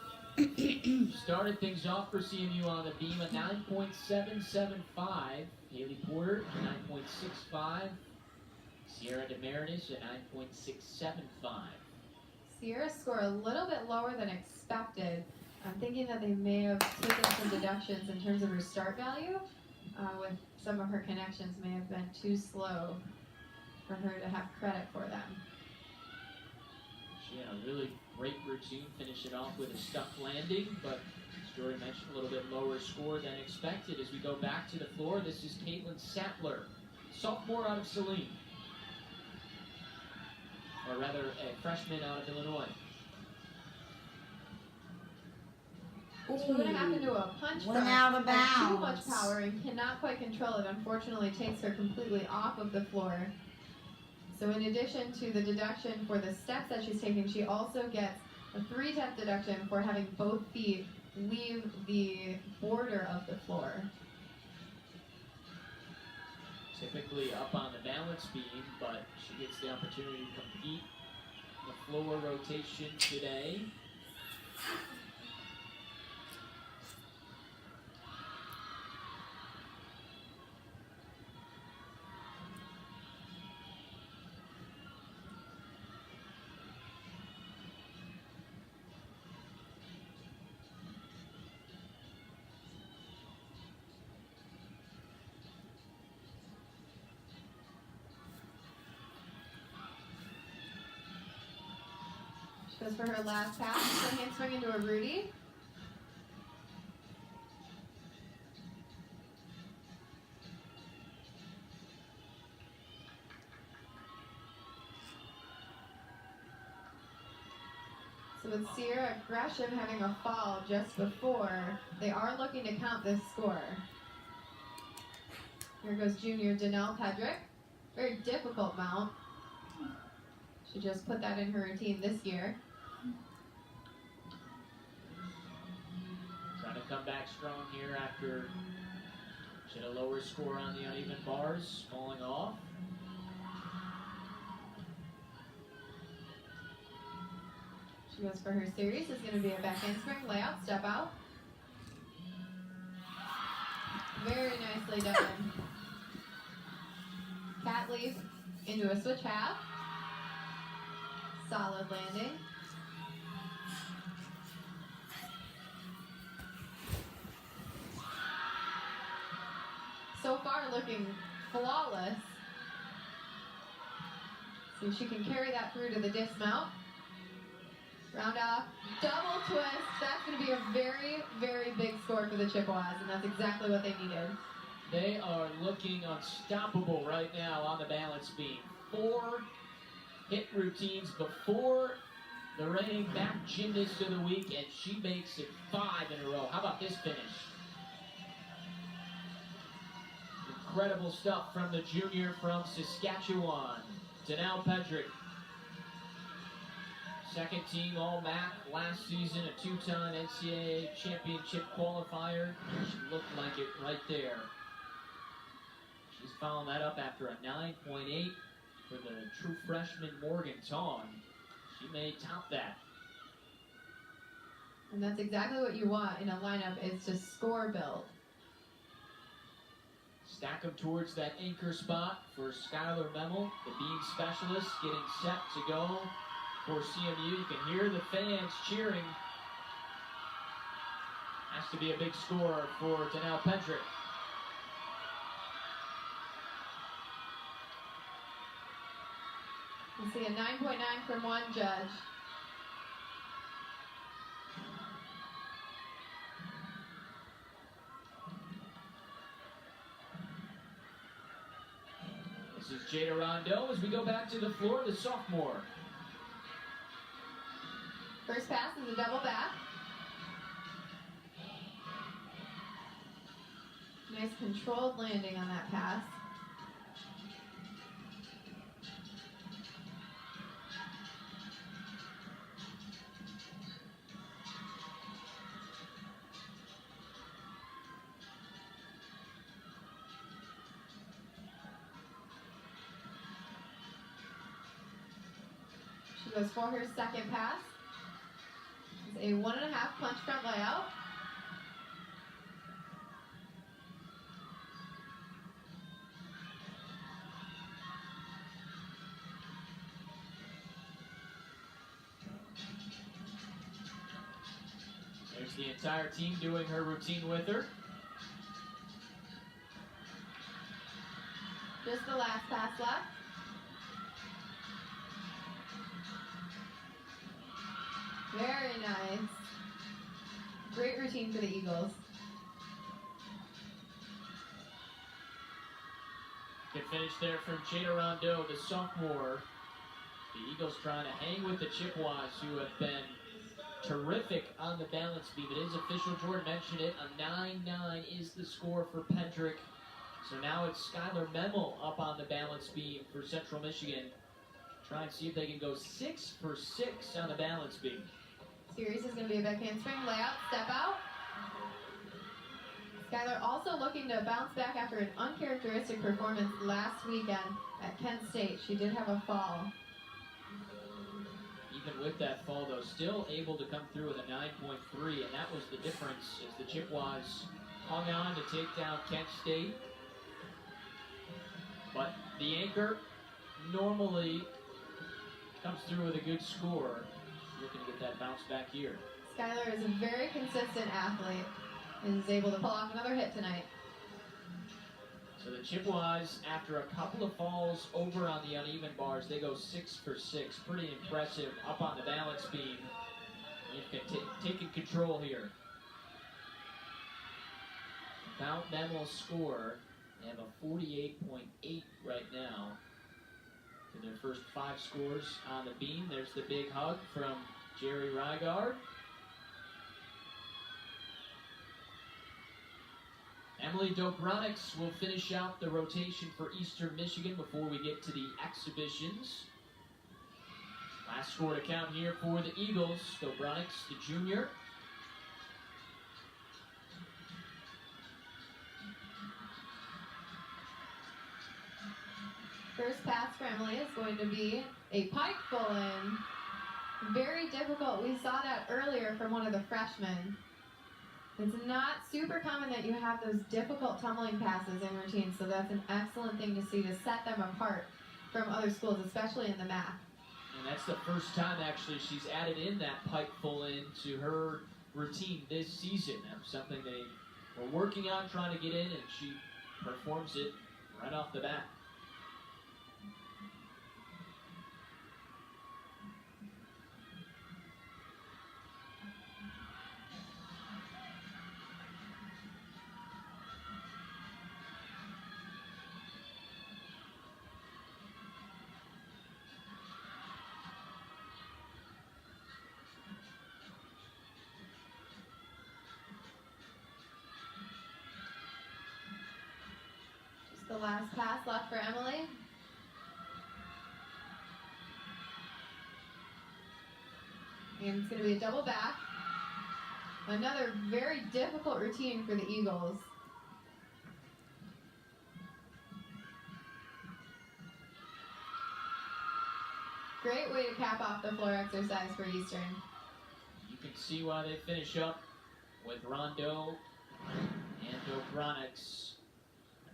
Started things off for CMU on the beam at 9.775. Haley Porter, 9.65. Sierra DeMeritis at 9.675. Sierra score a little bit lower than expected. I'm thinking that they may have taken some deductions in terms of her start value. With some of her connections may have been too slow for her to have credit for them. She had a really great routine, finish it off with a stuck landing, but as Jory mentioned, a little bit lower score than expected. As we go back to the floor, this is Caitlin Sattler, sophomore out of Saline. Or rather, a freshman out of Illinois. She's going to have to do a punch Went front, out of has too bounds. much power and cannot quite control it. Unfortunately, takes her completely off of the floor. So in addition to the deduction for the steps that she's taking, she also gets a 3-step deduction for having both feet leave the border of the floor. Typically up on the balance beam, but she gets the opportunity to compete in the floor rotation today. She goes for her last pass, so handspring into a Rudy. So with Sierra Gresham having a fall just before, they are looking to count this score. Here goes junior Danelle Pedrick. Very difficult mount. She just put that in her routine this year. Trying to come back strong here after she had a lower score on the uneven bars, falling off. She goes for her series. It's going to be a back handspring layout, step out. Very nicely done. Cat leaf into a switch half. Solid landing. So far looking flawless. See if she can carry that through to the dismount. Round off, double twist. That's going to be a very, very big score for the Chippewas, and that's exactly what they needed. They are looking unstoppable right now on the balance beam. 4 hit routines before the reigning back gymnast of the week, and she makes it 5 in a row. How about this finish? Incredible stuff from the junior from Saskatchewan, Danelle Pedrick. Second team All-MAC last season, a 2-time NCAA championship qualifier. She looked like it right there. She's following that up after a 9.8 for the true freshman Morgan Tong. She may top that. And that's exactly what you want in a lineup, is to score build. Stack them towards that anchor spot for Skylar Memel, the beam specialist, getting set to go for CMU. You can hear the fans cheering Has to be a big score for Danelle Pendrick. You see a 9.9 from one judge. This is Jada Rondeau as we go back to the floor, the sophomore. First pass is a double back. Nice controlled landing on that pass. She goes for her second pass. It's a 1.5 punch front layout. There's the entire team doing her routine with her. Just the last pass left. Very nice. Great routine for the Eagles. Good finish there from Jada Rondeau, the sophomore. The Eagles trying to hang with the Chippewas, who have been terrific on the balance beam. It is official. Jordan mentioned it. A 9-9 is the score for Pendrick. So now it's Skylar Memel up on the balance beam for Central Michigan. Try and see if they can go 6 for 6 on the balance beam. Series is going to be a back handspring layout, step out. Skylar also looking to bounce back after an uncharacteristic performance last weekend at Kent State. She did have a fall. Even with that fall, though, still able to come through with a 9.3, and that was the difference as the Chippewas hung on to take down Kent State. But the anchor normally comes through with a good score. Looking to get that bounce back here. Skylar is a very consistent athlete and is able to pull off another hit tonight. So the Chippewas, after a couple of falls over on the uneven bars, they go 6 for 6. Pretty impressive up on the balance beam. Taking control here. Mount Memel's score, they have a 48.8 right now. In their first 5 scores on the beam. There's the big hug from Jerry Rygard. Emily Dobronics will finish out the rotation for Eastern Michigan before we get to the exhibitions. Last score to count here for the Eagles. Dobronics, the junior. First pass for Emily is going to be a pike full in. Very difficult. We saw that earlier from one of the freshmen. It's not super common that you have those difficult tumbling passes in routines, so that's an excellent thing to see to set them apart from other schools, especially in the MAC. And that's the first time, actually, she's added in that pike full in to her routine this season. That was something they were working on, trying to get in, and she performs it right off the bat. The last pass left for Emily. And it's going to be a double back. Another very difficult routine for the Eagles. Great way to cap off the floor exercise for Eastern. You can see why they finish up with Rondeau and Dobronics.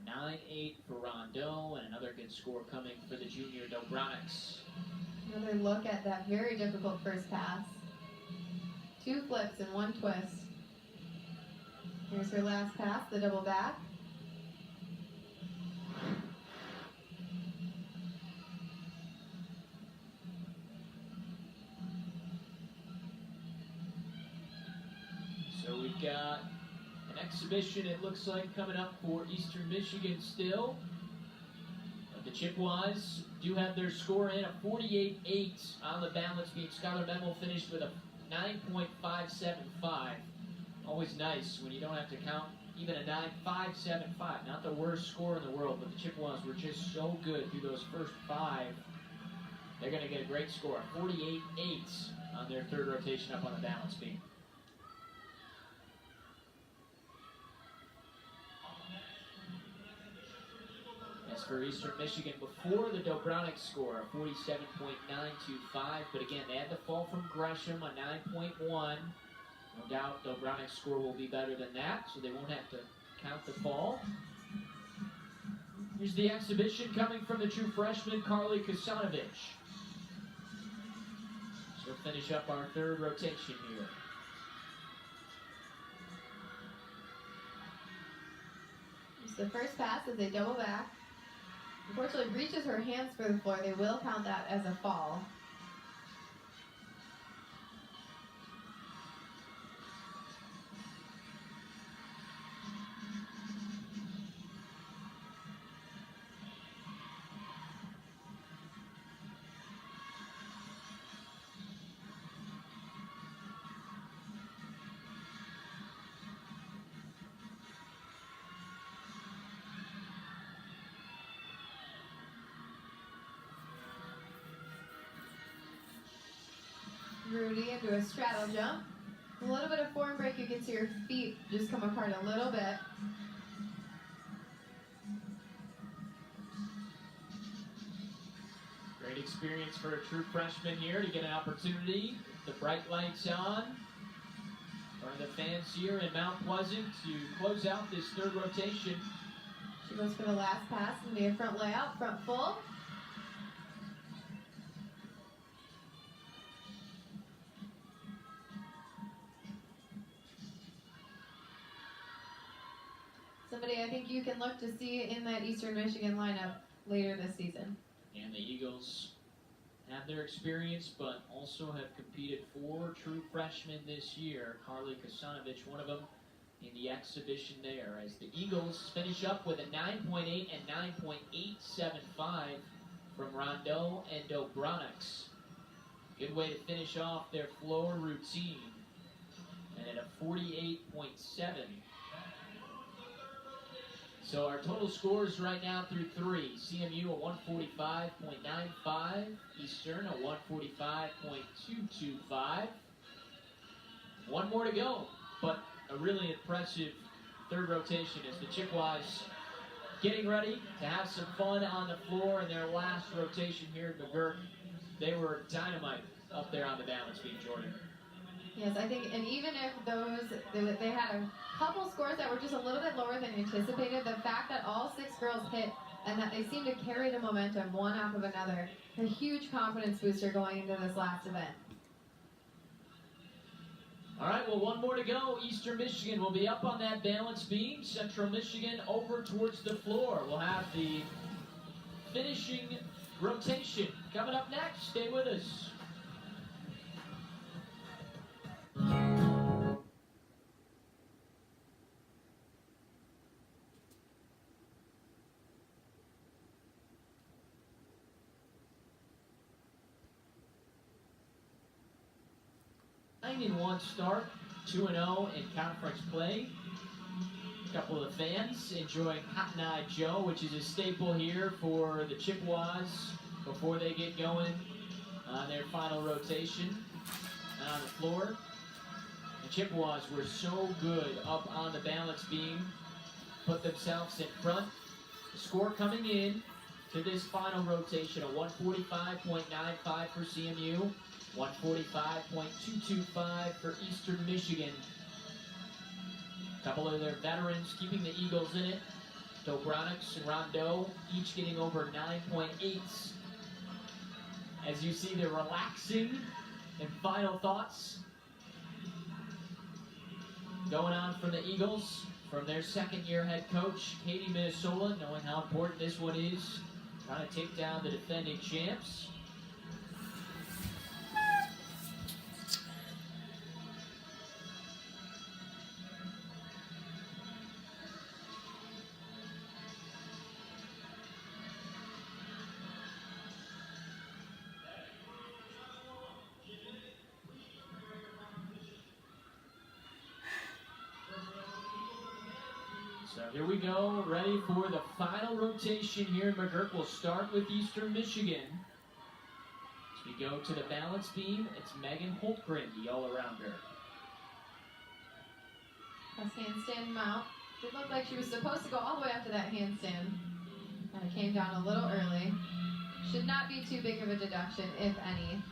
9-8 for Rondeau, and another good score coming for the junior Dobronics. Another look at that very difficult first pass. 2 flips and 1 twist. Here's her last pass, the double back. So we've got an exhibition, it looks like, coming up for Eastern Michigan still. But the Chippewas do have their score in, a 48-8 on the balance beam. Skylar Memmel finished with a 9.575. Always nice when you don't have to count even a 9.575. Not the worst score in the world, but the Chippewas were just so good through those first 5. They're going to get a great score, 48-8 on their third rotation up on the balance beam. As for Eastern Michigan, before the Dobronic score, 47.925, but again, they had to fall from Gresham, a 9.1. No doubt Dobronic's score will be better than that, so they won't have to count the fall. Here's the exhibition coming from the true freshman, Carly Kasanovich. She'll finish up our third rotation here. It's the first pass as they double back. Unfortunately, reaches her hands for the floor. They will count that as a fall. Rudy into a straddle jump. A little bit of form break, you can see her feet just come apart a little bit. Great experience for a true freshman here to get an opportunity. The bright lights on. For the fans here in Mount Pleasant to close out this third rotation. She goes for the last pass and be a front layout, front full. Somebody I think you can look to see in that Eastern Michigan lineup later this season. And the Eagles have their experience, but also have competed 4 true freshmen this year. Carly Kasanovich, one of them, in the exhibition there. As the Eagles finish up with a 9.8 and 9.875 from Rondeau and Dobronics. Good way to finish off their floor routine. And at a 48.7. So our total scores right now through 3. CMU a 145.95. Eastern a 145.225. One more to go, but a really impressive third rotation as the Chippewas getting ready to have some fun on the floor in their last rotation here at McGurk. They were dynamite up there on the balance beam, Jordan. Yes, I think, and even if they had a couple scores that were just a little bit lower than anticipated, the fact that all 6 girls hit and that they seem to carry the momentum one off of another, a huge confidence booster going into this last event. All right, well, one more to go. Eastern Michigan will be up on that balance beam. Central Michigan over towards the floor. We'll have the finishing rotation coming up next. Stay with us. In one start, 2-0 in conference play. A couple of fans enjoying Cotton Eye Joe, which is a staple here for the Chippewas before they get going on their final rotation on the floor. The Chippewas were so good up on the balance beam, put themselves in front. The score coming in to this final rotation, a 145.95 for CMU. 145.225 for Eastern Michigan. A couple of their veterans keeping the Eagles in it. Dobronics and Rondeau each getting over 9.8s. As you see, they're relaxing. And final thoughts. going on from the Eagles, from their second-year head coach, Katie Minnesota, knowing how important this one is, trying to take down the defending champs. So here we go, ready for the final rotation here in McGurk. We'll start with Eastern Michigan. As we go to the balance beam, it's Megan Holtgren, the all-arounder. Press handstand mount. Did look like she was supposed to go all the way up to that handstand. Kind of came down a little early. Should not be too big of a deduction, if any.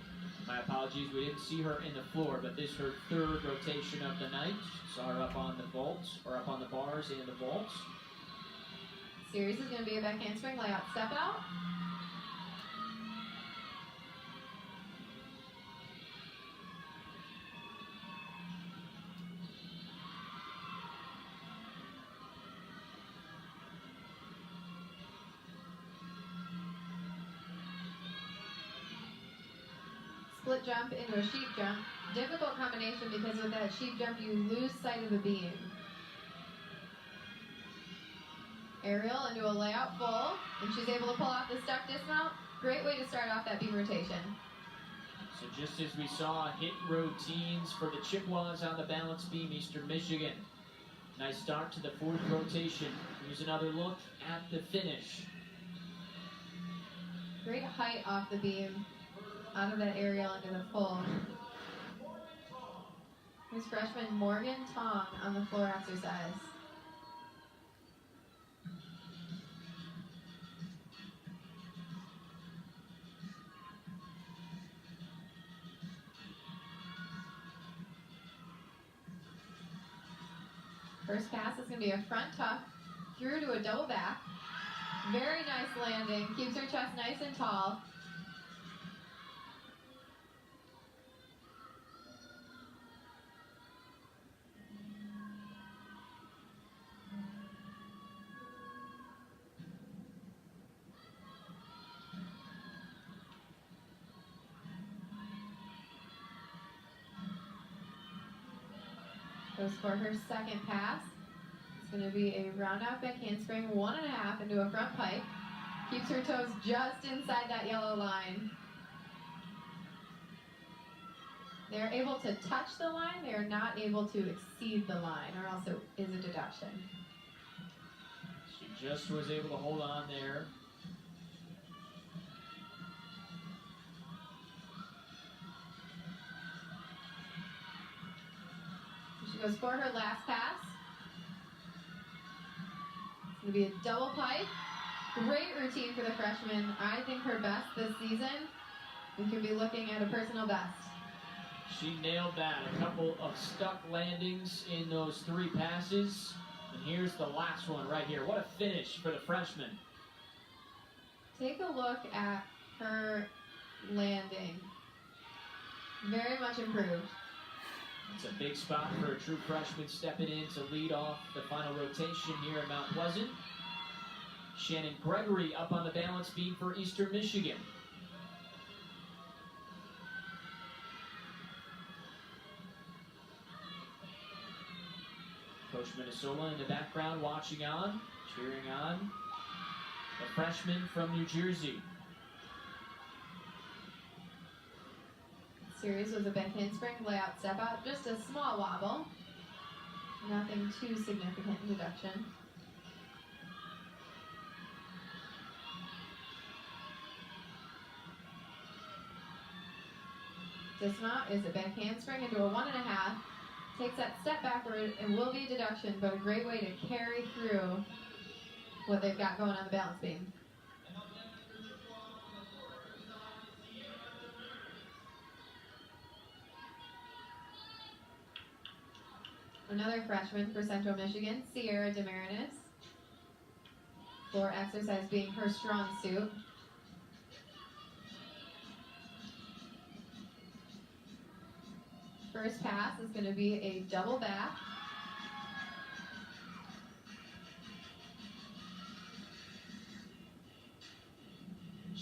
My apologies, we didn't see her in the floor, but this is her third rotation of the night. Saw her up on the vaults, or up on the bars and the vaults. Series is going to be a back handspring layout step out. Split jump into a sheep jump. Difficult combination because with that sheep jump you lose sight of the beam. Aerial into a layout full, and she's able to pull off the stuck dismount. Great way to start off that beam rotation. So just as we saw hit routines for the Chippewas on the balance beam, Eastern Michigan. Nice start to the fourth rotation. Here's another look at the finish. Great height off the beam. Out of that aerial into the full. Here's freshman Morgan Tong on the floor exercise. First pass is going to be a front tuck through to a double back. Very nice landing. Keeps her chest nice and tall. Goes for her second pass. It's going to be a round out back handspring, 1.5 into a front pike. Keeps her toes just inside that yellow line. They're able to touch the line. They are not able to exceed the line, or else it is a deduction. She just was able to hold on there. She goes for her last pass. It's going to be a double pike. Great routine for the freshman. I think her best this season. We could be looking at a personal best. She nailed that. A couple of stuck landings in those three passes. And here's the last one right here. What a finish for the freshman. Take a look at her landing. Very much improved. It's a big spot for a true freshman stepping in to lead off the final rotation here at Mount Pleasant. Shannon Gregory up on the balance beam for Eastern Michigan. Coach Minnesota in the background watching on, cheering on the freshman from New Jersey. Series was a back handspring, layout step out, just a small wobble. Nothing too significant in deduction. Dismount is a back handspring into a 1.5. Takes that step backward and will be a deduction, but a great way to carry through what they've got going on the balance beam. Another freshman for Central Michigan, Sierra Demarinis. Floor exercise being her strong suit. First pass is going to be a double back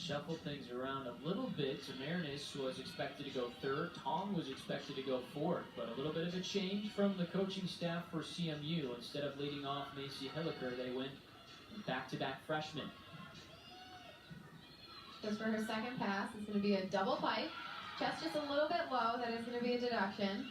shuffled things around a little bit. Marinus was expected to go third. Tong was expected to go fourth. But a little bit of a change from the coaching staff for CMU. Instead of leading off Macy Hilliker, they went back-to-back freshmen. Just for her second pass, it's going to be a double pipe. Chest just a little bit low. That is going to be a deduction.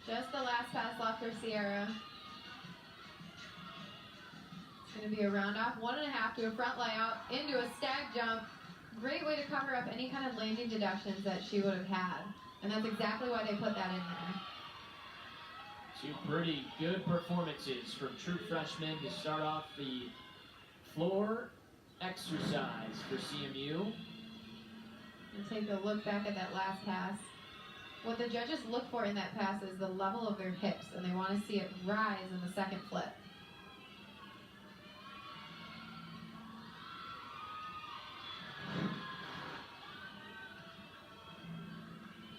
Just the last pass left for Sierra. It's going to be a round off, 1.5 to a front layout, into a stag jump. Great way to cover up any kind of landing deductions that she would have had. And that's exactly why they put that in there. Two pretty good performances from true freshmen to start off the floor exercise for CMU. And take a look back at that last pass. What the judges look for in that pass is the level of their hips, and they want to see it rise in the second flip.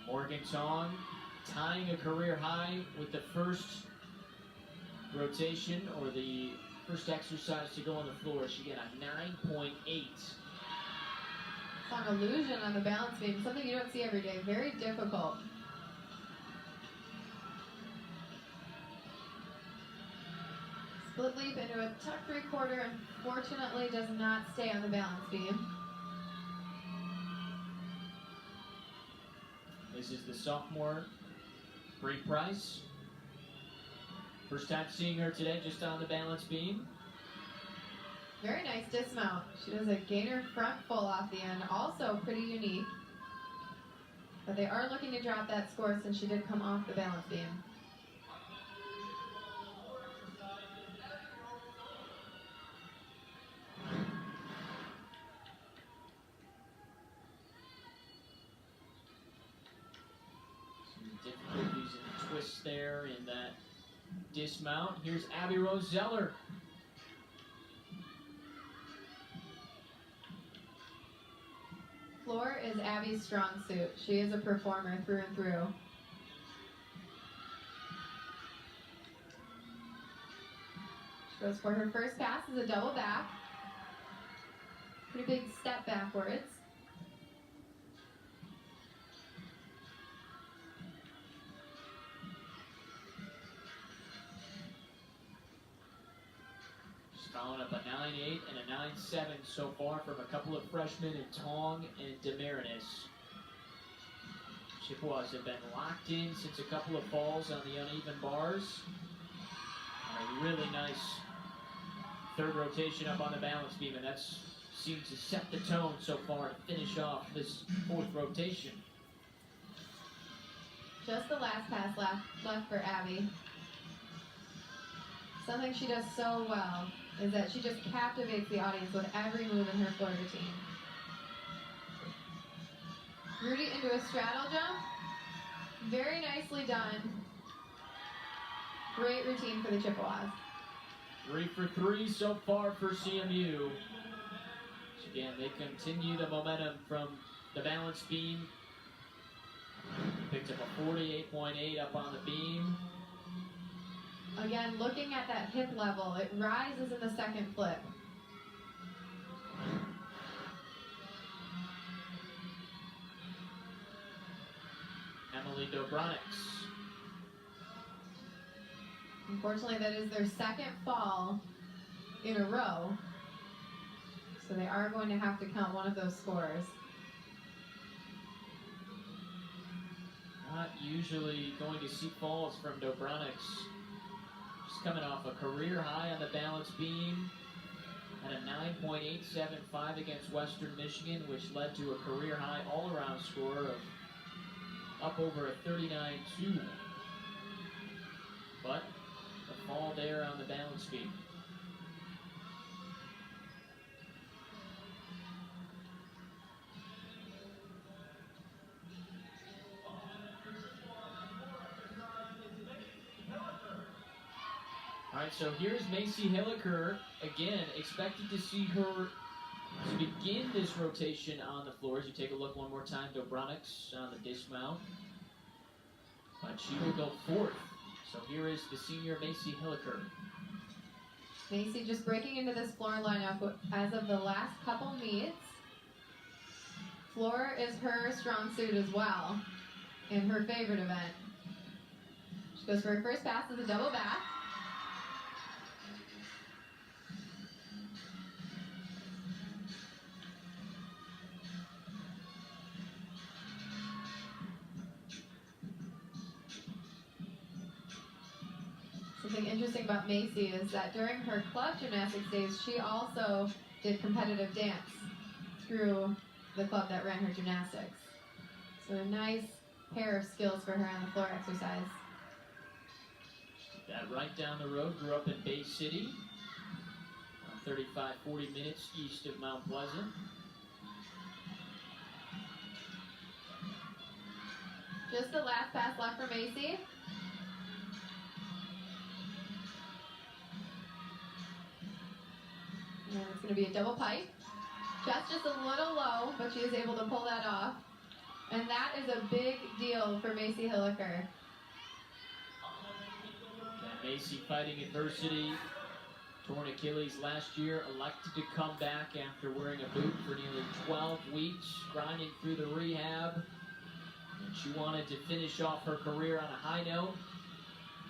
Morgan Tong tying a career high with the first rotation, or the first exercise to go on the floor. She got a 9.8. It's on illusion on the balance beam, something you don't see every day. Very difficult. Split leap into a tuck 3/4, unfortunately does not stay on the balance beam. This is the sophomore, Bree Price. First time seeing her today just on the balance beam. Very nice dismount. She does a gainer front full off the end, also pretty unique. But they are looking to drop that score since she did come off the balance beam. Difficulties in the twist there in that dismount. Here's Abby Rose Zeller. Floor is Abby's strong suit. She is a performer through and through. She goes for her first pass as a double back. Pretty big step backwards. Following up a 9.8 and a 9.7 so far from a couple of freshmen in Tong and Demarinis. Chippewas have been locked in since a couple of falls on the uneven bars. And a really nice third rotation up on the balance beam, and that seems to set the tone so far to finish off this fourth rotation. Just the last pass left for Abby. Something she does so well is that she just captivates the audience with every move in her floor routine. Rudy into a straddle jump. Very nicely done. Great routine for the Chippewas. 3 for 3 so far for CMU. Again, they continue the momentum from the balance beam. Picked up a 48.8 up on the beam. Again, looking at that hip level, it rises in the second flip. Emily Dobronics. Unfortunately, that is their second fall in a row. So they are going to have to count one of those scores. Not usually going to see falls from Dobronics. She's coming off a career high on the balance beam. Had a 9.875 against Western Michigan, which led to a career high all-around score of up over a 39.2. But a fall there on the balance beam. right, so here's Macy Hilliker. Again, expected to see her to begin this rotation on the floor. As you take a look one more time, Dobronics on the dismount. But she will go fourth. So here is the senior Macy Hilliker. Macy just breaking into this floor lineup as of the last couple meets. Floor is her strong suit as well, in her favorite event. She goes for her first pass as a double back. Something interesting about Macy is that during her club gymnastics days, she also did competitive dance through the club that ran her gymnastics. So a nice pair of skills for her on the floor exercise. That right down the road, grew up in Bay City, 35-40 minutes east of Mount Pleasant. Just the last pass left for Macy. And it's going to be a double pipe. Just a little low, but she is able to pull that off. And that is a big deal for Macy Hilliker. And Macy fighting adversity. Torn Achilles last year, elected to come back after wearing a boot for nearly 12 weeks, grinding through the rehab. And she wanted to finish off her career on a high note.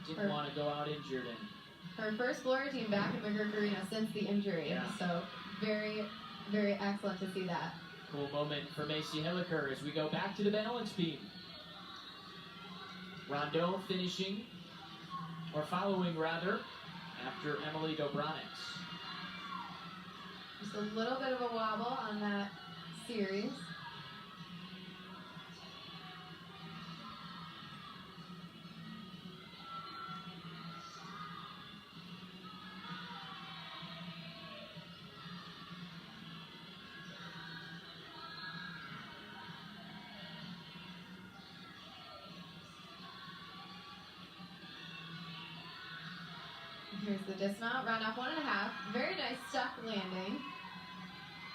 Didn't want to go out injured. And her first floor team back in McGurk Arena since the injury. Yeah. So very, very excellent to see that. Cool moment for Macy Hilliker as we go back to the balance beam. Rondeau finishing, or following rather, after Emily Dobronics. Just a little bit of a wobble on that series. Here's the dismount, round off 1.5. Very nice stuck landing.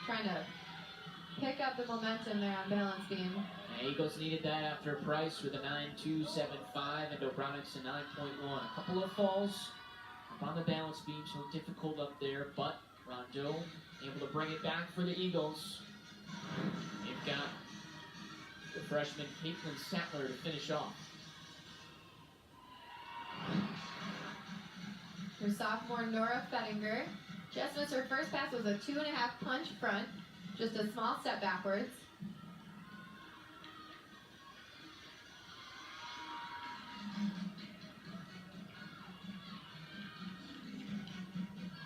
Trying to pick up the momentum there on balance beam. And Eagles needed that after Price with a 9.275 and Dobronics a 9.1. A couple of falls up on the balance beam, so difficult up there, but Rondeau able to bring it back for the Eagles. They've got the freshman Caitlin Sattler to finish off. Her sophomore Nora Fettinger just missed her first pass, was a 2.5 punch front, just a small step backwards.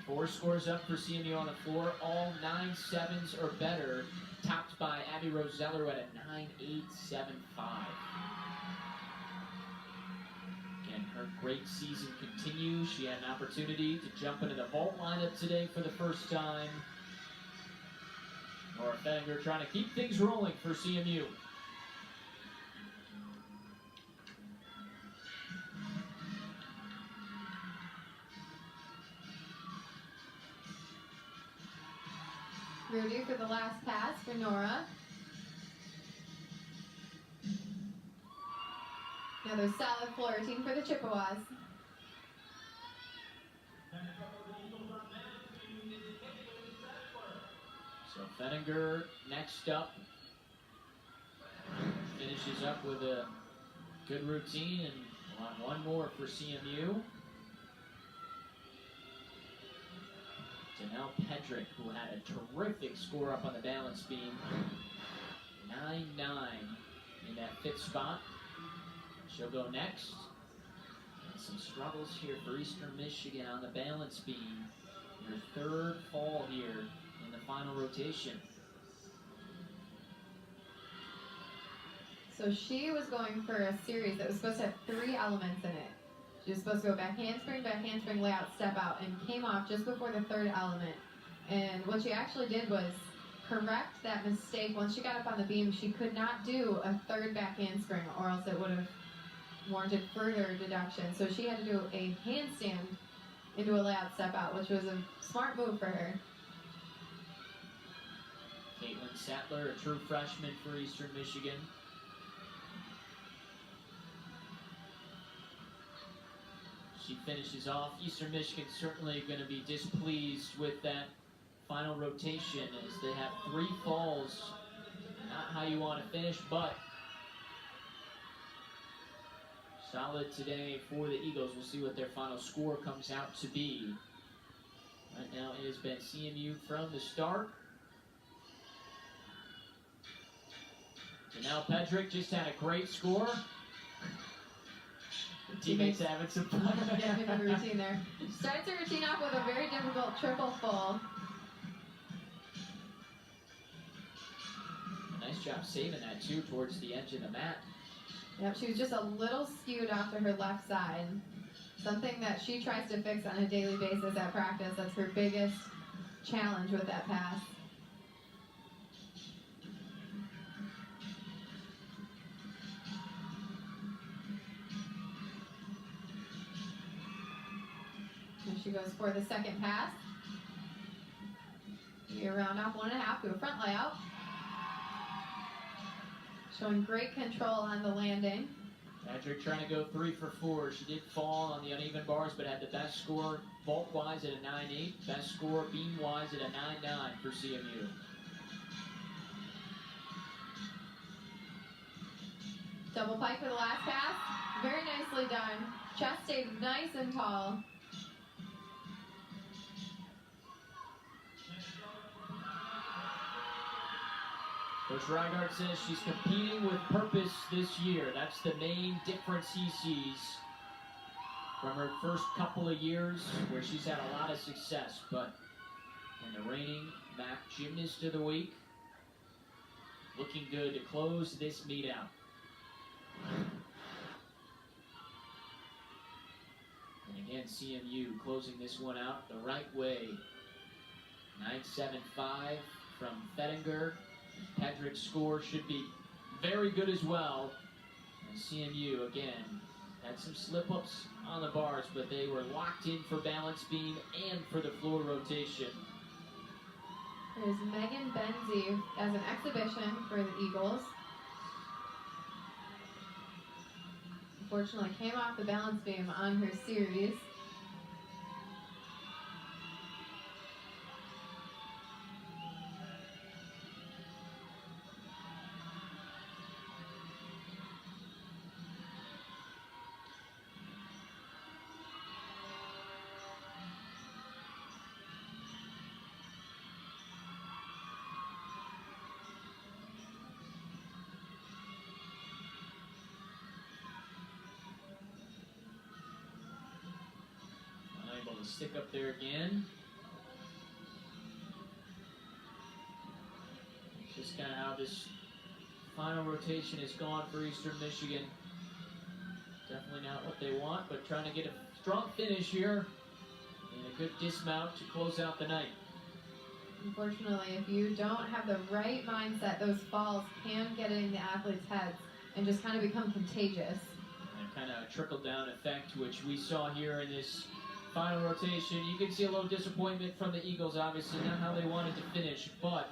Four scores up for CMU on the floor, all 9.7s or better, topped by Abby Roseller at a 9.875. Her great season continues. She had an opportunity to jump into the vault lineup today for the first time. Nora Fettinger trying to keep things rolling for CMU. Rudy for the last pass for Nora. Another solid floor team for the Chippewas. So Fettinger next up. Finishes up with a good routine and we'll have one more for CMU. Janelle Pedrick, who had a terrific score up on the balance beam. 9.9 in that fifth spot. She'll go next. And some struggles here for Eastern Michigan on the balance beam. Your third fall here in the final rotation. So she was going for a series that was supposed to have 3 elements in it. She was supposed to go back handspring, layout, step out, and came off just before the 3rd element. And what she actually did was correct that mistake. Once she got up on the beam, she could not do a 3rd back handspring, or else it would have warranted further deduction. So she had to do a handstand into a layout step out, which was a smart move for her. Caitlin Sattler, a true freshman for Eastern Michigan. She finishes off. Eastern Michigan certainly going to be displeased with that final rotation as they have 3 falls. Not how you want to finish, but solid today for the Eagles. We'll see what their final score comes out to be. Right now it has been CMU from the start. Janelle Pedrick just had a great score. Teammates having some fun. Getting into the routine there. Starts her routine off with a very difficult triple full. Nice job saving that too towards the edge of the mat. Yep, she was just a little skewed off to her left side. Something that she tries to fix on a daily basis at practice. That's her biggest challenge with that pass. And she goes for the second pass. We round off 1.5 to a front layout. Showing great control on the landing. Patrick trying to go 3 for 4. She did fall on the uneven bars, but had the best score vault-wise at a 9.8. Best score beam-wise at a 9.9 for CMU. Double pike for the last pass. Very nicely done. Chest stayed nice and tall. Coach Reigart says she's competing with purpose this year. That's the main difference he sees from her first couple of years where she's had a lot of success. But in the reigning MAC Gymnast of the Week, looking good to close this meet out. And again, CMU closing this one out the right way. 9.75 from Fettinger. Pedrick's score should be very good as well. And CMU, again, had some slip-ups on the bars, but they were locked in for balance beam and for the floor rotation. There's Megan Benzie as an exhibition for the Eagles. Unfortunately, came off the balance beam on her series. Unable to stick up there again. Just kind of how this final rotation has gone for Eastern Michigan. Definitely not what they want, but trying to get a strong finish here and a good dismount to close out the night. Unfortunately, if you don't have the right mindset, those falls can get in the athletes' heads and just kind of become contagious. And kind of a trickle-down effect, which we saw here in this final rotation. You can see a little disappointment from the Eagles, obviously, not how they wanted to finish, but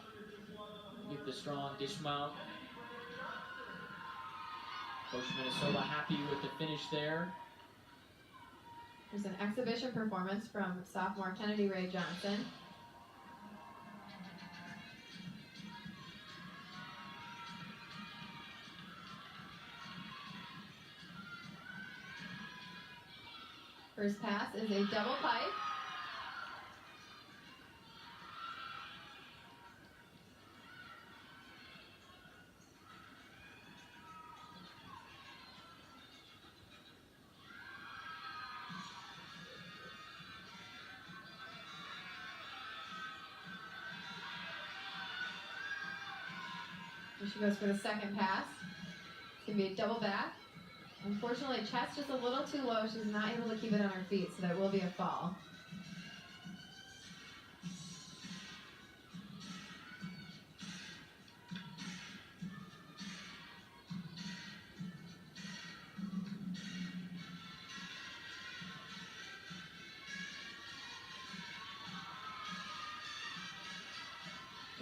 get the strong dismount. Coach Minnesota happy with the finish there. There's an exhibition performance from sophomore Kennedy Ray Johnson. First pass is a double pipe. And she goes for the second pass. It's going to be a double back. Unfortunately, chest just a little too low. She's not able to keep it on her feet, so that will be a fall.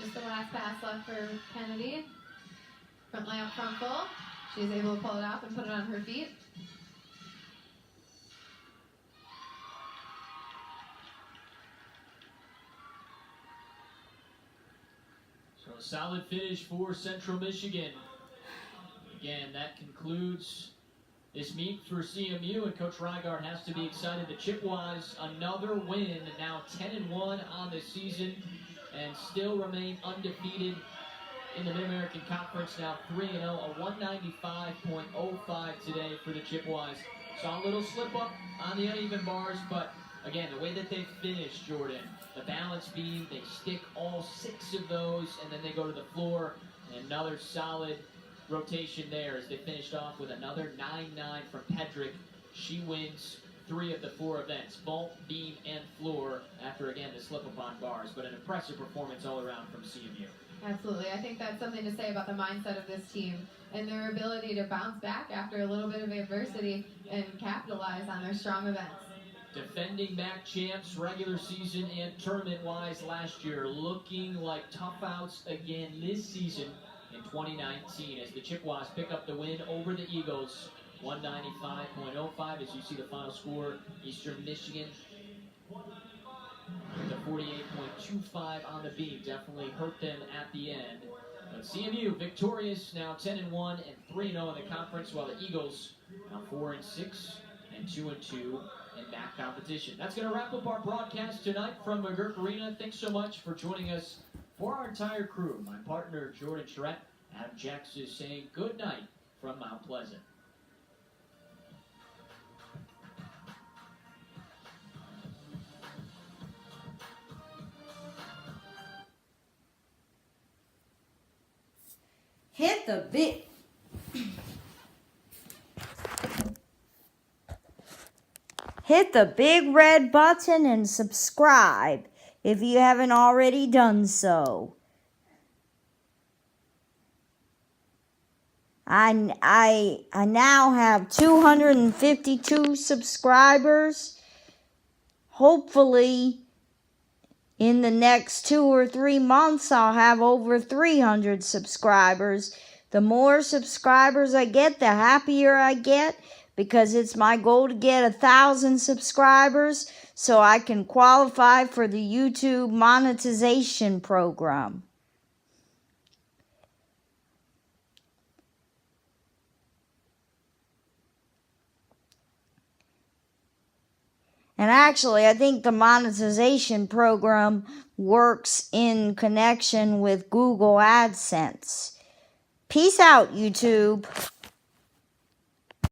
Just the last pass left for Kennedy. Front layup, front full. She's able to pull it off and put it on her feet. So a solid finish for Central Michigan. Again, that concludes this meet for CMU, and Coach Rygaard has to be excited. The Chippewas, another win, now 10-1 on the season, and still remain undefeated in the Mid-American Conference, now 3-0, a 195.05 today for the Chippewas. Saw a little slip up on the uneven bars, but again, the way that they finished, Jordan, the balance beam, they stick all 6 of those, and then they go to the floor, and another solid rotation there as they finished off with another 9-9 from Pedrick. She wins 3 of the 4 events, vault, beam, and floor, after again the slip up on bars, but an impressive performance all around from CMU. Absolutely. I think that's something to say about the mindset of this team and their ability to bounce back after a little bit of adversity and capitalize on their strong events. Defending MAC champs regular season and tournament-wise last year, looking like tough outs again this season in 2019 as the Chippewas pick up the win over the Eagles, 195.05 as you see the final score. Eastern Michigan with a 48.25 on the beam, definitely hurt them at the end. But CMU victorious, now 10-1 and 3-0 in the conference, while the Eagles now 4-6 and 2-2 in MAC competition. That's going to wrap up our broadcast tonight from McGurk Arena. Thanks so much for joining us. For our entire crew, my partner Jordan Charette, Adam Jackson is saying good night from Mount Pleasant. Hit the big... Hit the big red button and subscribe if you haven't already done so. I now have 252 subscribers. Hopefully, in the next 2 or 3 months, I'll have over 300 subscribers. The more subscribers I get, the happier I get, because it's my goal to get 1,000 subscribers so I can qualify for the YouTube monetization program. And actually, I think the monetization program works in connection with Google AdSense. Peace out, YouTube.